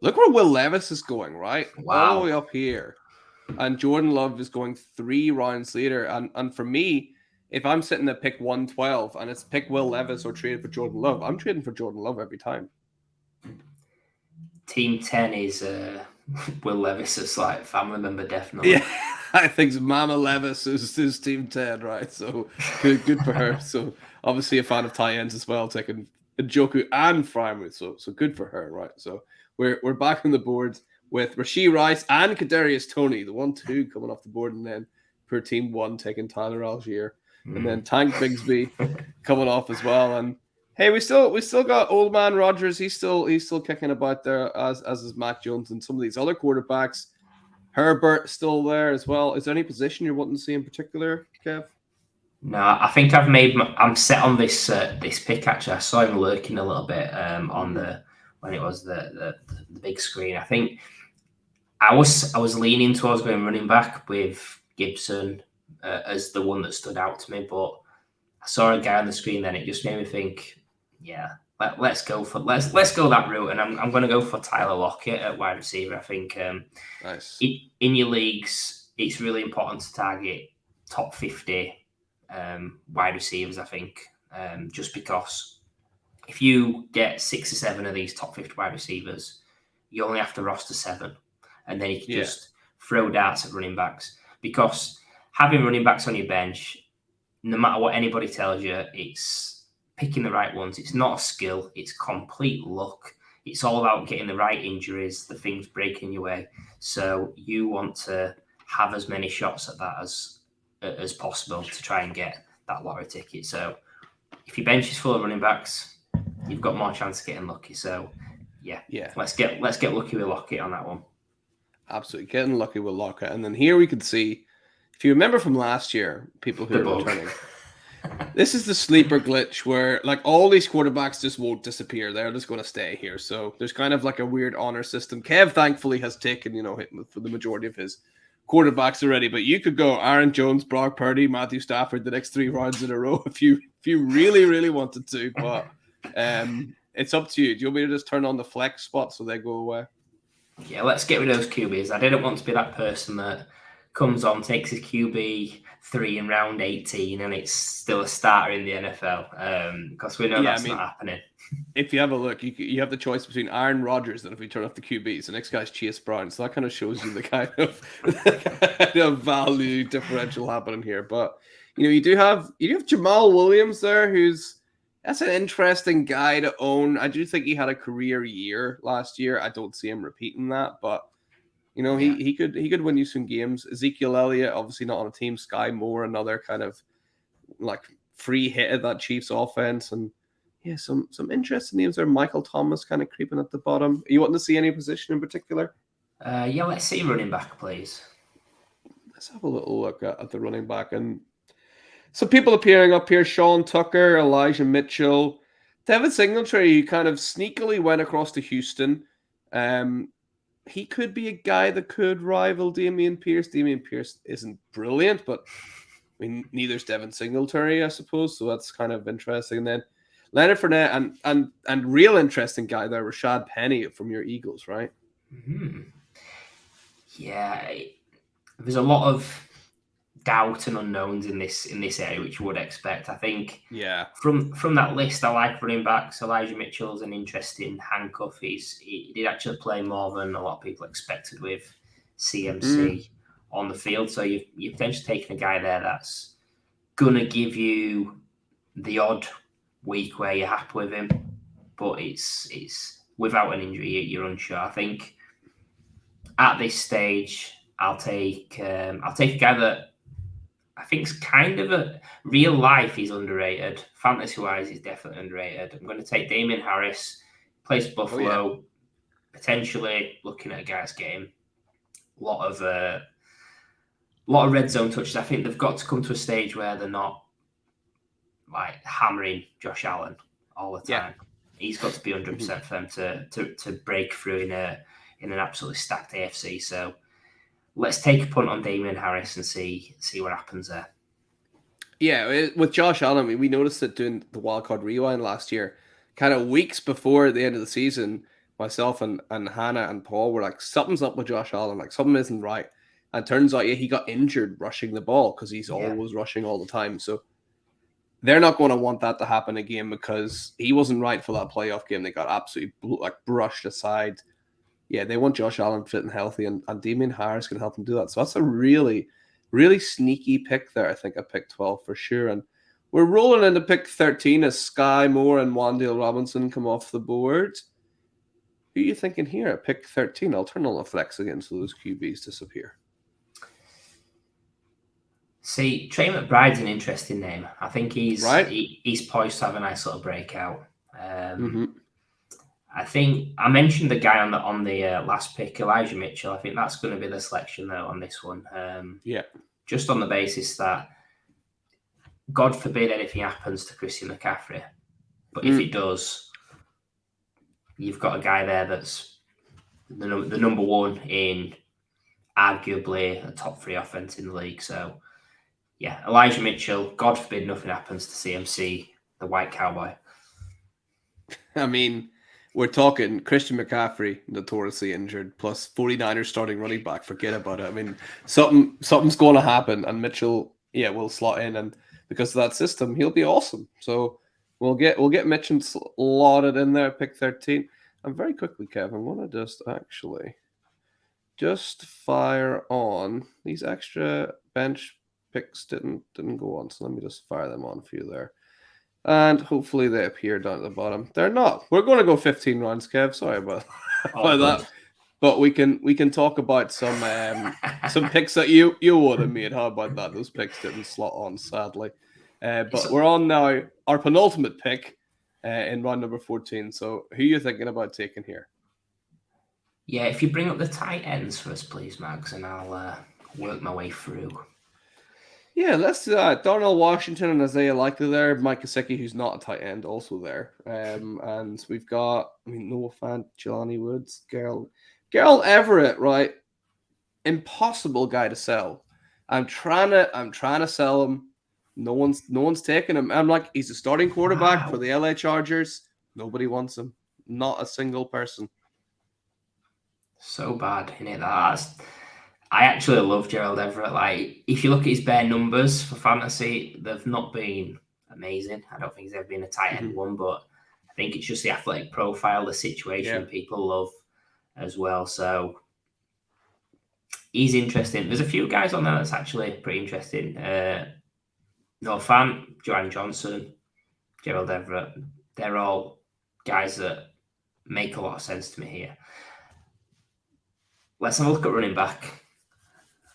look where Will Levis is going, right? Wow. All the way up here. And Jordan Love is going 3 rounds later. And for me, if I'm sitting at pick 112 and it's pick Will Levis or trade for Jordan Love, I'm trading for Jordan Love every time. Team 10 is Will Levis is like family member, definitely. Yeah, I think Mama Levis is Team 10, right? So good for her. So obviously a fan of tie ends as well, taking Njoku and Freiermuth. So good for her, right? So we're back on the board with Rashee Rice and Kadarius Toney, the 1-2 coming off the board, and then per Team 1 taking Tyler Algier, and then Tank Bigsby coming off as well. And hey, we still got old man Rodgers. He's still kicking about there, as is Mac Jones and some of these other quarterbacks. Herbert still there as well. Is there any position you're wanting to see in particular, Kev? No, I think I'm set on this pick. Actually, I saw him lurking a little bit on when it was the big screen. I think I was leaning towards going running back with Gibson as the one that stood out to me, but I saw a guy on the screen. Then it just made me think, yeah, let's go that route, and I'm going to go for Tyler Lockett at wide receiver. I think nice. In your leagues, it's really important to target top 50 wide receivers. I think just because if you get 6 or 7 of these top 50 wide receivers, you only have to roster 7, and then you can just throw darts at running backs, because having running backs on your bench, no matter what anybody tells you, it's picking the right ones. It's not a skill. It's complete luck. It's all about getting the right injuries, the things breaking your way. So you want to have as many shots at that as possible to try and get that lottery ticket. So if your bench is full of running backs, you've got more chance of getting lucky. So yeah, let's get lucky with Lockett on that one. Absolutely, getting lucky with Lockett. And then here we could see, if you remember from last year, people who are returning. This is the sleeper glitch where like all these quarterbacks just won't disappear. They're just going to stay here. So there's kind of like a weird honor system. Kev thankfully has taken, for the majority of his quarterbacks already, but you could go Aaron Jones, Brock Purdy, Matthew Stafford the next 3 rounds in a row if you really, really wanted to. But it's up to you. Do you want me to just turn on the flex spot so they go away? Yeah, let's get rid of those QBs. I didn't want to be that person that comes on, takes his QB3 in round 18, and it's still a starter in the NFL because we know that's not happening. If you have a look, you have the choice between Aaron Rodgers and if we turn off the QBs, the next guy's Chase Brown. So that kind of shows you the kind of value differential happening here. But you have Jamal Williams there, that's an interesting guy to own. I do think he had a career year last year. I don't see him repeating that, but he could win you some games. Ezekiel Elliott, obviously not on a team. Sky Moore, another kind of like free hit at that Chiefs offense, and yeah, some interesting names there. Michael Thomas kind of creeping at the bottom. Are you wanting to see any position in particular? Yeah, let's see running back, please. Let's have a little look at the running back. And some people appearing up here: Sean Tucker, Elijah Mitchell, Devin Singletary, who kind of sneakily went across to Houston. He could be a guy that could rival Dameon Pierce. Dameon Pierce isn't brilliant, but I mean, neither's Devin Singletary, I suppose. So that's kind of interesting. And then Leonard Fournette and real interesting guy there, Rashad Penny from your Eagles, right? Mm-hmm. Yeah, there's a lot of doubt and unknowns in this area, which you would expect. I think. Yeah. From that list, I like running backs. Elijah Mitchell's an interesting handcuff. He did actually play more than a lot of people expected with CMC on the field. So you've potentially taken a guy there that's gonna give you the odd week where you're happy with him, but it's without an injury, you're unsure. I think at this stage, I'll take a guy that I think is kind of a real life. He's underrated. Fantasy wise, he's definitely underrated. I'm going to take Damien Harris, plays Buffalo, potentially looking at a guy's game. A lot of red zone touches. I think they've got to come to a stage where they're not like hammering Josh Allen all the time. Yeah. He's got to be 100% for them to break through in an absolutely stacked AFC. So let's take a punt on Damien Harris and see what happens there. Yeah, with Josh Allen, we noticed it doing the Wildcard Rewind last year, kind of weeks before the end of the season, myself and Hannah and Paul were like, something's up with Josh Allen, like something isn't right. And it turns out, he got injured rushing the ball because he's always rushing all the time. So they're not going to want that to happen again because he wasn't right for that playoff game. They got absolutely brushed aside. Yeah, they want Josh Allen fit and healthy, and Damien Harris can help them do that. So that's a really, really sneaky pick there. I think at pick 12 for sure. And we're rolling into pick 13 as Sky Moore and Wan'Dale Robinson come off the board. Who are you thinking here at pick 13? I'll turn on the flex again so those QBs disappear. See, Trey McBride's an interesting name. I think he's poised to have a nice little breakout. I think I mentioned the guy on the last pick, Elijah Mitchell. I think that's going to be the selection though on this one. Just on the basis that, God forbid anything happens to Christian McCaffrey, but if it does, you've got a guy there that's the number one in arguably a top 3 offense in the league. So yeah, Elijah Mitchell. God forbid nothing happens to CMC, the white cowboy. I mean, we're talking Christian McCaffrey, notoriously injured, plus 49ers starting running back. Forget about it. I mean, something's going to happen, and Mitchell, will slot in, and because of that system, he'll be awesome. So we'll get Mitchell slotted in there, pick 13. And very quickly, Kev, I'm going to just fire on these extra bench picks. Didn't go on, so let me just fire them on for you there. And hopefully they appear down at the bottom. They're not. We're going to go 15 rounds, Kev. Sorry about, Oh, about that. But we can talk about some picks that you would have made. How about that? Those picks didn't slot on, sadly. But we're on now our penultimate pick in round number 14. So who are you thinking about taking here? Yeah, if you bring up the tight ends for us, please, Mags, and I'll work my way through. Yeah, let's do that. Darnell Washington and Isaiah Likely there. Mike Gesicki, who's not a tight end, also there. And we've got, Noah Fant, Jelani Woods, Gerald Everett, right? Impossible guy to sell. I'm trying to sell him. No one's taking him. I'm like, he's a starting quarterback for the LA Chargers. Nobody wants him. Not a single person. So bad, isn't it? I actually love Gerald Everett. Like, if you look at his bare numbers for fantasy, they've not been amazing. I don't think he's ever been a tight end one, but I think it's just the athletic profile, the situation people love as well. So he's interesting. There's a few guys on there that's actually pretty interesting. Noah Fant, Joanne Johnson, Gerald Everett. They're all guys that make a lot of sense to me here. Let's have a look at running back.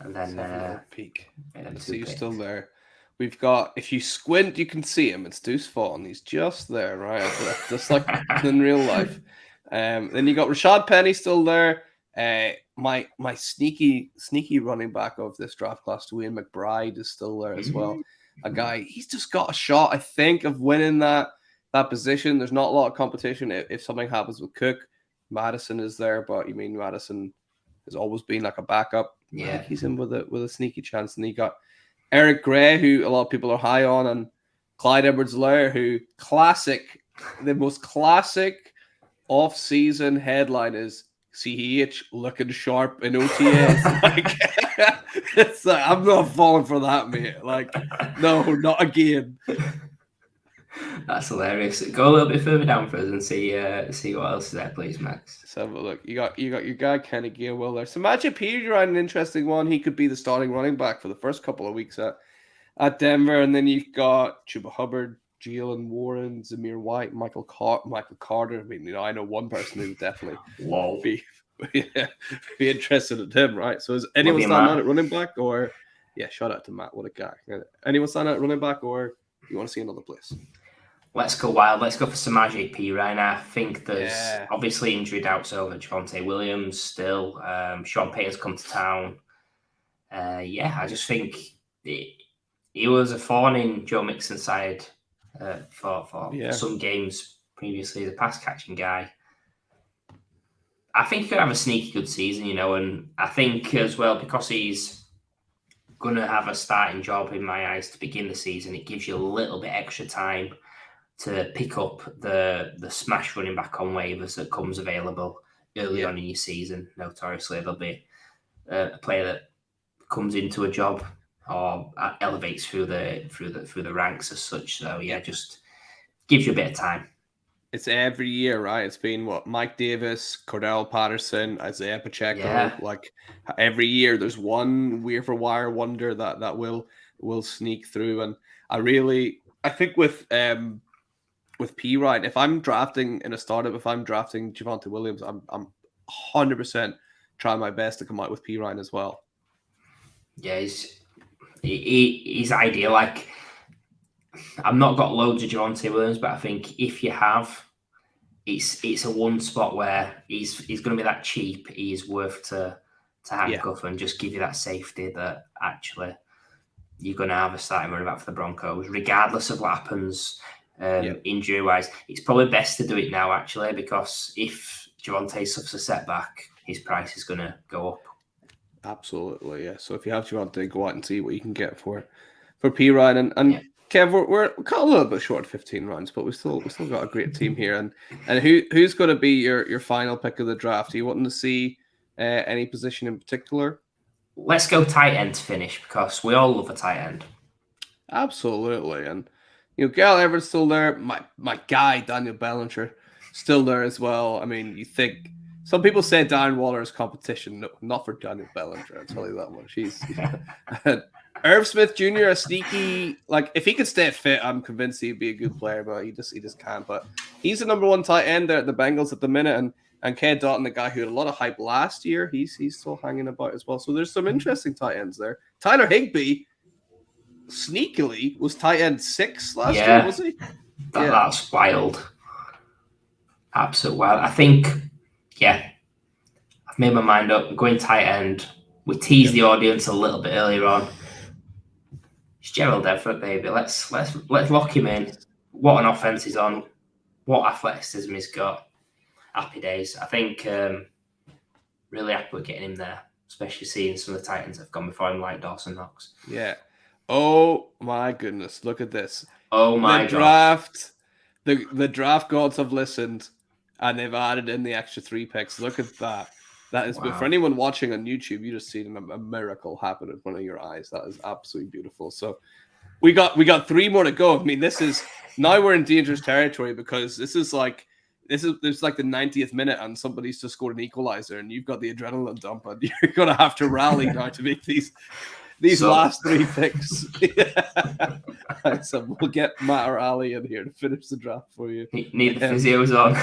And then peek. See you still there. We've got, if you squint, you can see him. It's Deuce Vaughn. He's just there, right? Just like in real life. Then you got Rashad Penny still there. My sneaky running back of this draft class, Dwayne McBride, is still there as well. A guy, he's just got a shot, I think, of winning that position. There's not a lot of competition. If something happens with Cook, Madison is there, but Madison has always been like a backup. Yeah, I think he's in with a sneaky chance. And you got Eric Gray, who a lot of people are high on, and Clyde Edwards-Helaire, who the most classic off-season headline is CEH looking sharp in OTAs. It's like, I'm not falling for that, mate. Like, no, not again. That's hilarious. Go a little bit further down for us and see what else is there, please, Max. Let's have a look. You got your guy Kenny Gainwell there. So Samaje Perine, an interesting one. He could be the starting running back for the first couple of weeks at Denver, and then you've got Chuba Hubbard, Jalen Warren, Zamir White, Michael Carter. I know one person who would definitely be interested in him, right? So is anyone standing out at running back, or shout out to Matt, what a guy. Anyone standing out at running back, or you want to see another place? Let's go wild. Let's go for Samaje Perine. I think there's obviously injury doubts over Javonte Williams still. Sean Payton's come to town. I just think he was a thorn in Joe Mixon's side for some games previously, the pass catching guy. I think he could have a sneaky good season, and I think as well, because he's going to have a starting job in my eyes to begin the season, it gives you a little bit extra time to pick up the smash running back on waivers that comes available early on in your season. Notoriously, there'll be a player that comes into a job or elevates through the ranks as such. So just gives you a bit of time. It's every year, right? It's been Mike Davis, Cordell Patterson, Isaiah Pacheco. Yeah. Like every year, there's one waiver wire wonder that will sneak through. And I think with Perine, if I'm drafting in a startup, if I'm drafting Javonte Williams, I'm 100% trying my best to come out with Perine as well. Yeah, he's ideal. Like, I've not got loads of Javonte Williams, but I think if you have, it's a one spot where he's going to be that cheap. He's worth to handcuff and just give you that safety that actually you're going to have a starting running back for the Broncos, regardless of what happens. Injury wise, it's probably best to do it now, actually, because if Javonte suffers a setback, his price is going to go up. Absolutely, yeah. So if you have Javonte, go out and see what you can get for Perine and Kev. We're cut a little bit short of 15 rounds, but we still got a great team here. And who's going to be your final pick of the draft? Are you wanting to see any position in particular? Let's go tight end to finish, because we all love a tight end. Absolutely, and Gerald Everett's still there. My guy, Daniel Bellinger, still there as well. I mean, you think some people say Darren Waller is competition. No, not for Daniel Bellinger. I'll tell you that much. Irv Smith Jr. a sneaky, like if he could stay fit, I'm convinced he'd be a good player, but he just can't. But he's the number one tight end there at the Bengals at the minute, and Ken Dalton, the guy who had a lot of hype last year, he's still hanging about as well. So there's some interesting tight ends there. Tyler Higbee, sneakily, was tight end 6 last year, was he? That's wild. Absolute wild. I think, I've made my mind up. I'm going tight end. We teased the audience a little bit earlier on. It's Gerald Everett, baby. Let's lock him in. What an offense he's on. What athleticism he's got. Happy days. I think really happy with getting him there, especially seeing some of the Titans that have gone before him, like Dawson Knox. Yeah. Oh my goodness! Look at this. Oh my the draft. The draft gods have listened, and they've added in the extra 3 picks. Look at that. That is for anyone watching on YouTube. You just seen a miracle happen in front of your eyes. That is absolutely beautiful. So we got 3 more to go. I mean, this is now we're in dangerous territory because this is like the 90th minute and somebody's just scored an equalizer and you've got the adrenaline dump and you're gonna have to rally now to make these last 3 picks. So we'll get Matt or Ali in here to finish the draft for you. Need the physios on.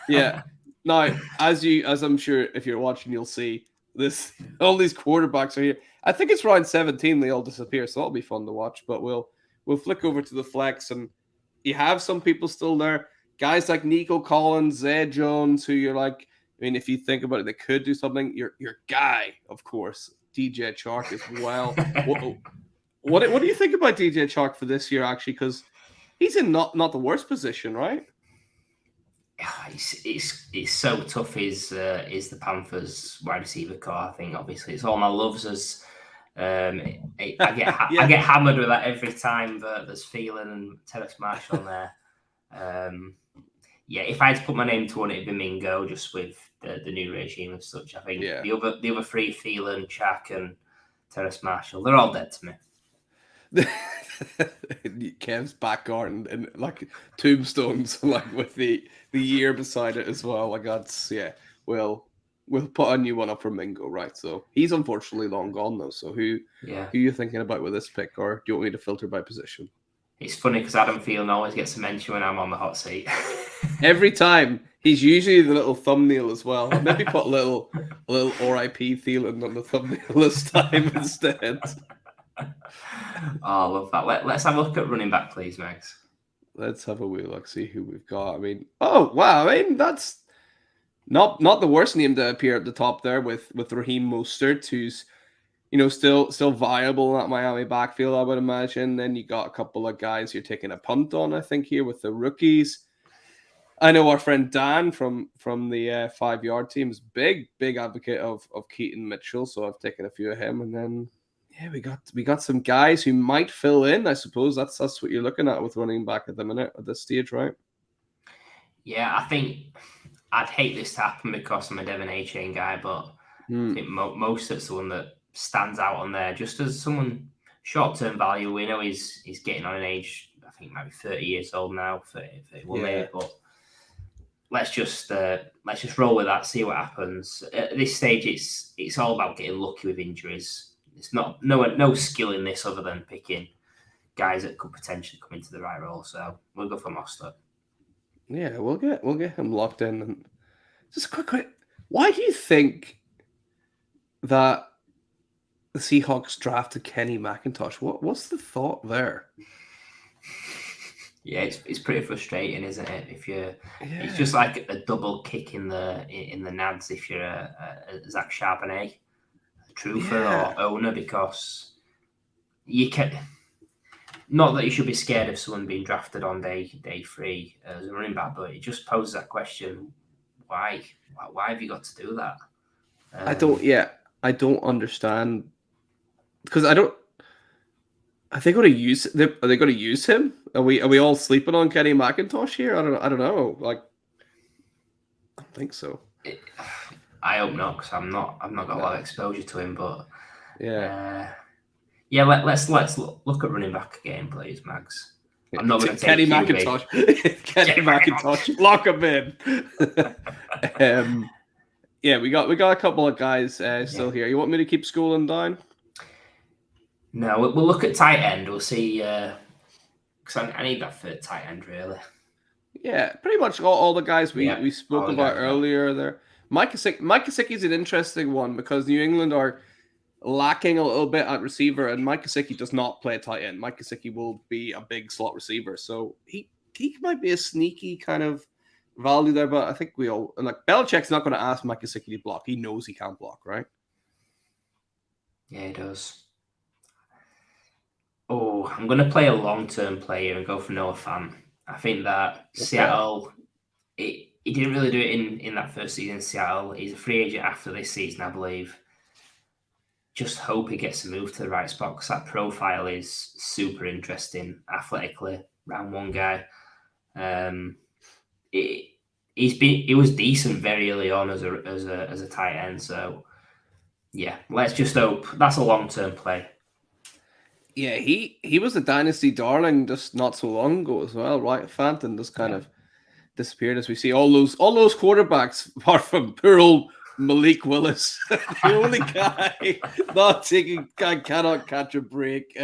Yeah. Now, as I'm sure if you're watching, you'll see this. All these quarterbacks are here. I think it's round 17. They all disappear, so that'll be fun to watch. But we'll flick over to the flex, and you have some people still there. Guys like Nico Collins, Zay Jones, who you're like, I mean, if you think about it, they could do something. Your guy, of course, DJ Chark as well. What do you think about DJ Chark for this year? Actually, because he's in not the worst position, right? It's so tough. Is the Panthers wide receiver core? I think obviously it's all my loves as I get hammered with that every time. But there's Phelan and Terrace Marshall there. If I had to put my name to one, it'd be Mingo, just with the new regime and such. I think the other 3, Phelan, Shaq, and Terrace Marshall, they're all dead to me. Kev's back garden and like tombstones, like with the year beside it as well. Like that's we'll put a new one up for Mingo, right? So he's unfortunately long gone though. So who are you thinking about with this pick, or do you want me to filter by position? It's funny because Adam Thielen always gets a mention when I'm on the hot seat. Every time. He's usually the little thumbnail as well. Maybe put a little RIP Thielen on the thumbnail this time instead. Oh, I love that. Let's have a look at running back, please, Max. Let's have a wee look, see who we've got. I mean, oh wow! I mean, that's not the worst name to appear at the top there with Raheem Mostert, who's still viable in that Miami backfield, I would imagine. Then you got a couple of guys you're taking a punt on, I think, here with the rookies. I know our friend Dan from the 5 Yard team is big advocate of Keaton Mitchell, so I've taken a few of him, and then. Yeah, we got some guys who might fill in. I suppose that's what you're looking at with running back at the minute at this stage, right? Yeah, I think I'd hate this to happen because I'm a Devon A-Chain guy, but I think Mostert's the one that stands out on there just as someone short-term value. We know he's getting on an age. I think he might be 30 years old now, 31 maybe, but let's just roll with that, see what happens. At this stage, it's all about getting lucky with injuries. It's not no skill in this other than picking guys that could potentially come into the right role. So we'll go for Mostert. Yeah, we'll get him locked in. And just quick, why do you think that the Seahawks drafted Kenny McIntosh? What's the thought there? Yeah, it's pretty frustrating, isn't it? It's just like a double kick in the nads if you're a Zach Charbonnet. Truther or owner, because you can not that you should be scared of someone being drafted on day 3 as a running back, but it just poses that question: why have you got to do that? I don't understand, because are they going to use him? Are we all sleeping on Kenny McIntosh here? I don't know. Like, I don't think so. I hope not, because I've not got a lot of exposure to him. But let's look at running back again, please, Mags. I'm not going to Kenny McIntosh. Kenny McIntosh, lock him in. We got a couple of guys still here. You want me to keep scrolling down? No, we'll look at tight end. We'll see. Because I need that third tight end, really. Yeah, pretty much all the guys we spoke all the about guys, earlier there. Mike Gesicki is an interesting one because New England are lacking a little bit at receiver, and Mike Gesicki does not play tight end. Mike Gesicki will be a big slot receiver, so he might be a sneaky kind of value there. But I think we all like Belichick's not going to ask Mike Gesicki to block. He knows he can't block, right? Yeah, he does. Oh, I'm going to play a long-term player and go for Noah Fant. I think that Seattle, he didn't really do it in that first season in Seattle. He's a free agent after this season, I believe. Just hope he gets a move to the right spot because that profile is super interesting, athletically, round one guy. He was decent very early on as a tight end. So yeah, let's just hope that's a long-term play. Yeah, he was a dynasty darling just not so long ago as well, right? Fenton just kind of disappeared as we see all those quarterbacks apart from poor old Malik Willis, the only guy not taking cannot catch a break.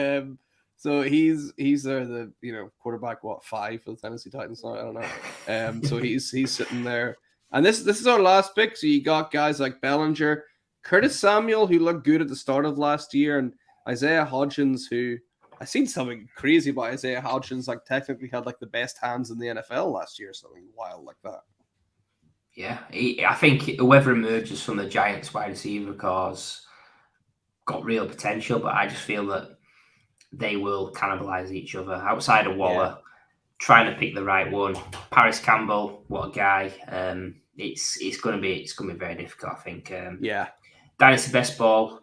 So he's the quarterback 5 for the Tennessee Titans now. I don't know. So he's sitting there, and this is our last pick. So you got guys like Bellinger, Curtis Samuel, who looked good at the start of last year, and Isaiah Hodgins, who I seen something crazy about Isaiah Hodgins, like technically had like the best hands in the NFL last year, something wild like that. Yeah, I think whoever emerges from the Giants wide receiver cause got real potential, but I just feel that they will cannibalize each other outside of Waller. Trying to pick the right one. Paris Campbell, what a guy! It's going to be very difficult. I think. Dynasty best ball.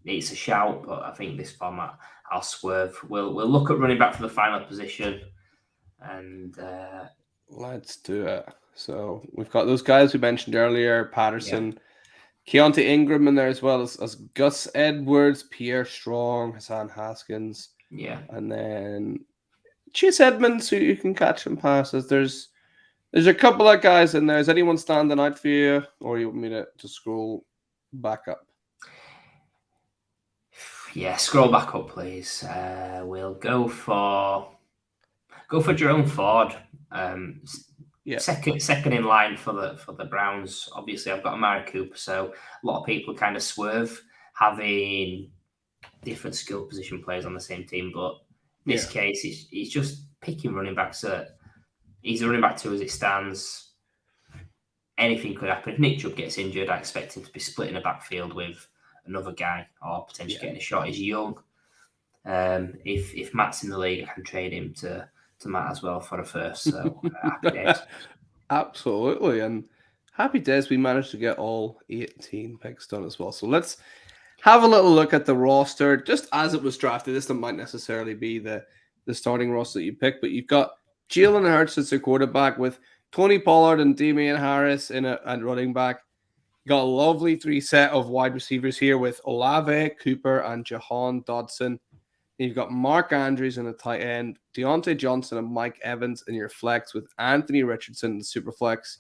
It's a shout, but I think this format I'll swerve. We'll look at running back for the final position, and let's do it. So we've got those guys we mentioned earlier: Patterson, Keontae Ingram in there as well as Gus Edwards, Pierre Strong, Hassan Haskins, and then Chase Edmonds, who you can catch and passes. There's a couple of guys in there. Is anyone standing out for you, or you want me to scroll back up? Yeah, scroll back up, please. We'll go for Jerome Ford. Second in line for the Browns. Obviously, I've got Amari Cooper, so a lot of people kind of swerve having different skill position players on the same team. But in this case, he's just picking running backs. He's a running back 2 as it stands. Anything could happen. If Nick Chubb gets injured, I expect him to be splitting a backfield with another guy or potentially getting a shot. He's young. If Matt's in the league, I can trade him to Matt as well for a first. So happy days. Absolutely. And happy days we managed to get all 18 picks done as well. So let's have a little look at the roster just as it was drafted. This might necessarily be the starting roster that you pick, but you've got Jalen Hurts as a quarterback with Tony Pollard and Damian Harris and running back. You got a lovely 3 set of wide receivers here with Olave, Cooper, and Jahan Dodson. You've got Mark Andrews in the tight end, Deontay Johnson and Mike Evans in your flex with Anthony Richardson in the super flex.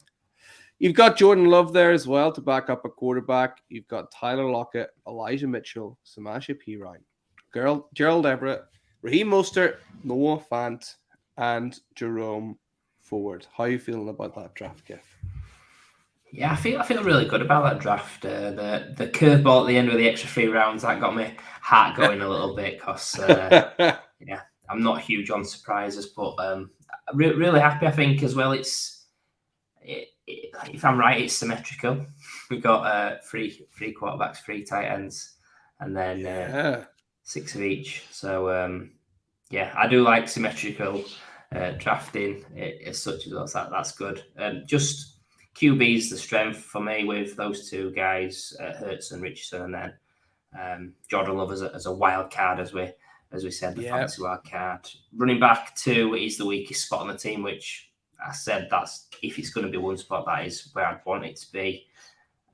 You've got Jordan Love there as well to back up a quarterback. You've got Tyler Lockett, Elijah Mitchell, Samaje Perine, Gerald Everett, Raheem Mostert, Noah Fant, and Jerome Ford. How are you feeling about that draft, Kev? Yeah, I feel really good about that draft. The curveball at the end with the extra 3 rounds that got my heart going a little bit because I'm not huge on surprises, but really happy. I think as well. If I'm right, it's symmetrical. We've got 3 quarterbacks, 3 tight ends, and then 6 of each. So I do like symmetrical drafting as such as well. That's good. Just QB's the strength for me with those 2 guys, Hurts and Richardson, and then Jordan Love as a wild card, as we said, the fantasy wild card. Running back 2 is the weakest spot on the team, which I said that's if it's going to be one spot, that is where I'd want it to be.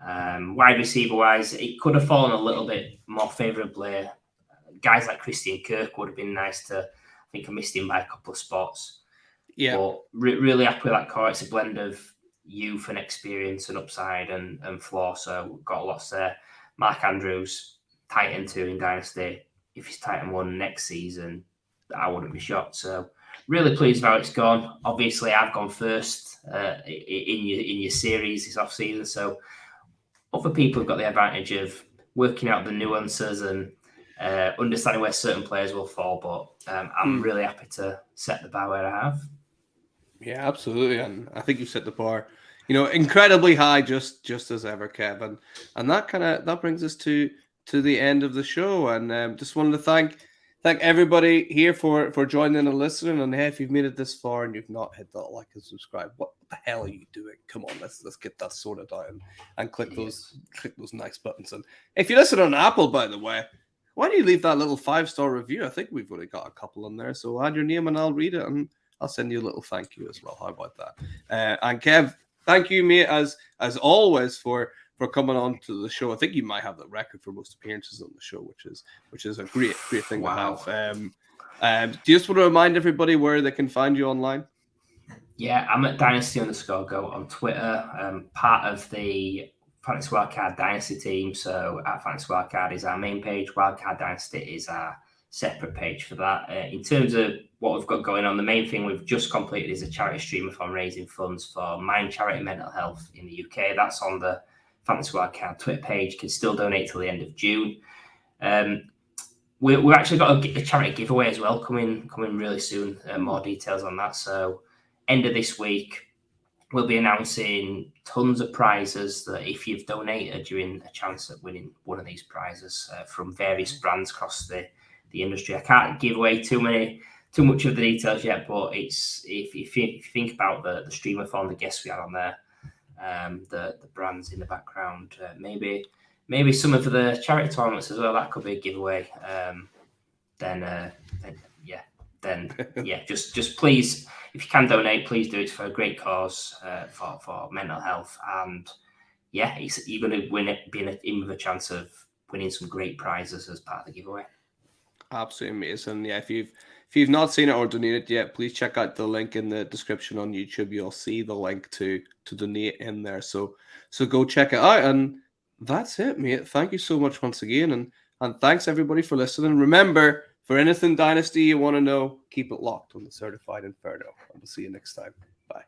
Wide receiver wise, it could have fallen a little bit more favourably. Guys like Christian Kirk would have been nice to. I think I missed him by a couple of spots. Yeah, but really happy with that core. It's a blend of youth and experience and upside and floor. So we've got lots there. Mark Andrews, tight end 2 in Dynasty. if he's Titan 1 next season, I wouldn't be shocked. So really pleased with how it's gone. Obviously, I've gone first in your series this off-season, so other people have got the advantage of working out the nuances and understanding where certain players will fall. But I'm really happy to set the bar where I have. Yeah, absolutely, and I think you set the bar, incredibly high, just as ever, Kevin. And that brings us to the end of the show. And just wanted to thank everybody here for joining and listening. And hey, if you've made it this far and you've not hit that like and subscribe, what the hell are you doing? Come on, let's get that sorted out and click those nice buttons. And if you listen on Apple, by the way, why don't you leave that little 5-star review? I think we've already got a couple in there, so add your name and I'll read it and I'll send you a little thank you as well. How about that? And Kev, thank you, mate, as always for coming on to the show. I think you might have the record for most appearances on the show, which is a great thing to have. Do you just want to remind everybody where they can find you online? Yeah, I'm at Dynasty_Go on Twitter. Part of the Fantasy Wildcard Dynasty team. So at Fantasy Wildcard is our main page. Wildcard Dynasty is our separate page for that. In terms of what we've got going on, the main thing we've just completed is a charity streamathon raising funds for Mind Charity Mental Health in the UK. That's on the Fantasy Wildcard Twitter page. You can still donate till the end of June. We've actually got a charity giveaway as well coming really soon. More details on that. So end of this week, we'll be announcing tons of prizes that if you've donated, you're in a chance at winning one of these prizes from various brands across the industry. I can't give away too much of the details yet, but it's if you think about the streamathon, the guests we had on there, the brands in the background, maybe some of the charity tournaments as well, that could be a giveaway. Just please, if you can donate, please do it for a great cause for mental health. And yeah, you're going to win it, being in with a chance of winning some great prizes as part of the giveaway. Absolutely amazing. Yeah, if you've not seen it or donated yet, please check out the link in the description on YouTube. You'll see the link to donate in there. So go check it out. And that's it, mate. Thank you so much once again. And thanks everybody for listening. Remember, for anything Dynasty you want to know, keep it locked on the Certified Inferno. And we'll see you next time. Bye.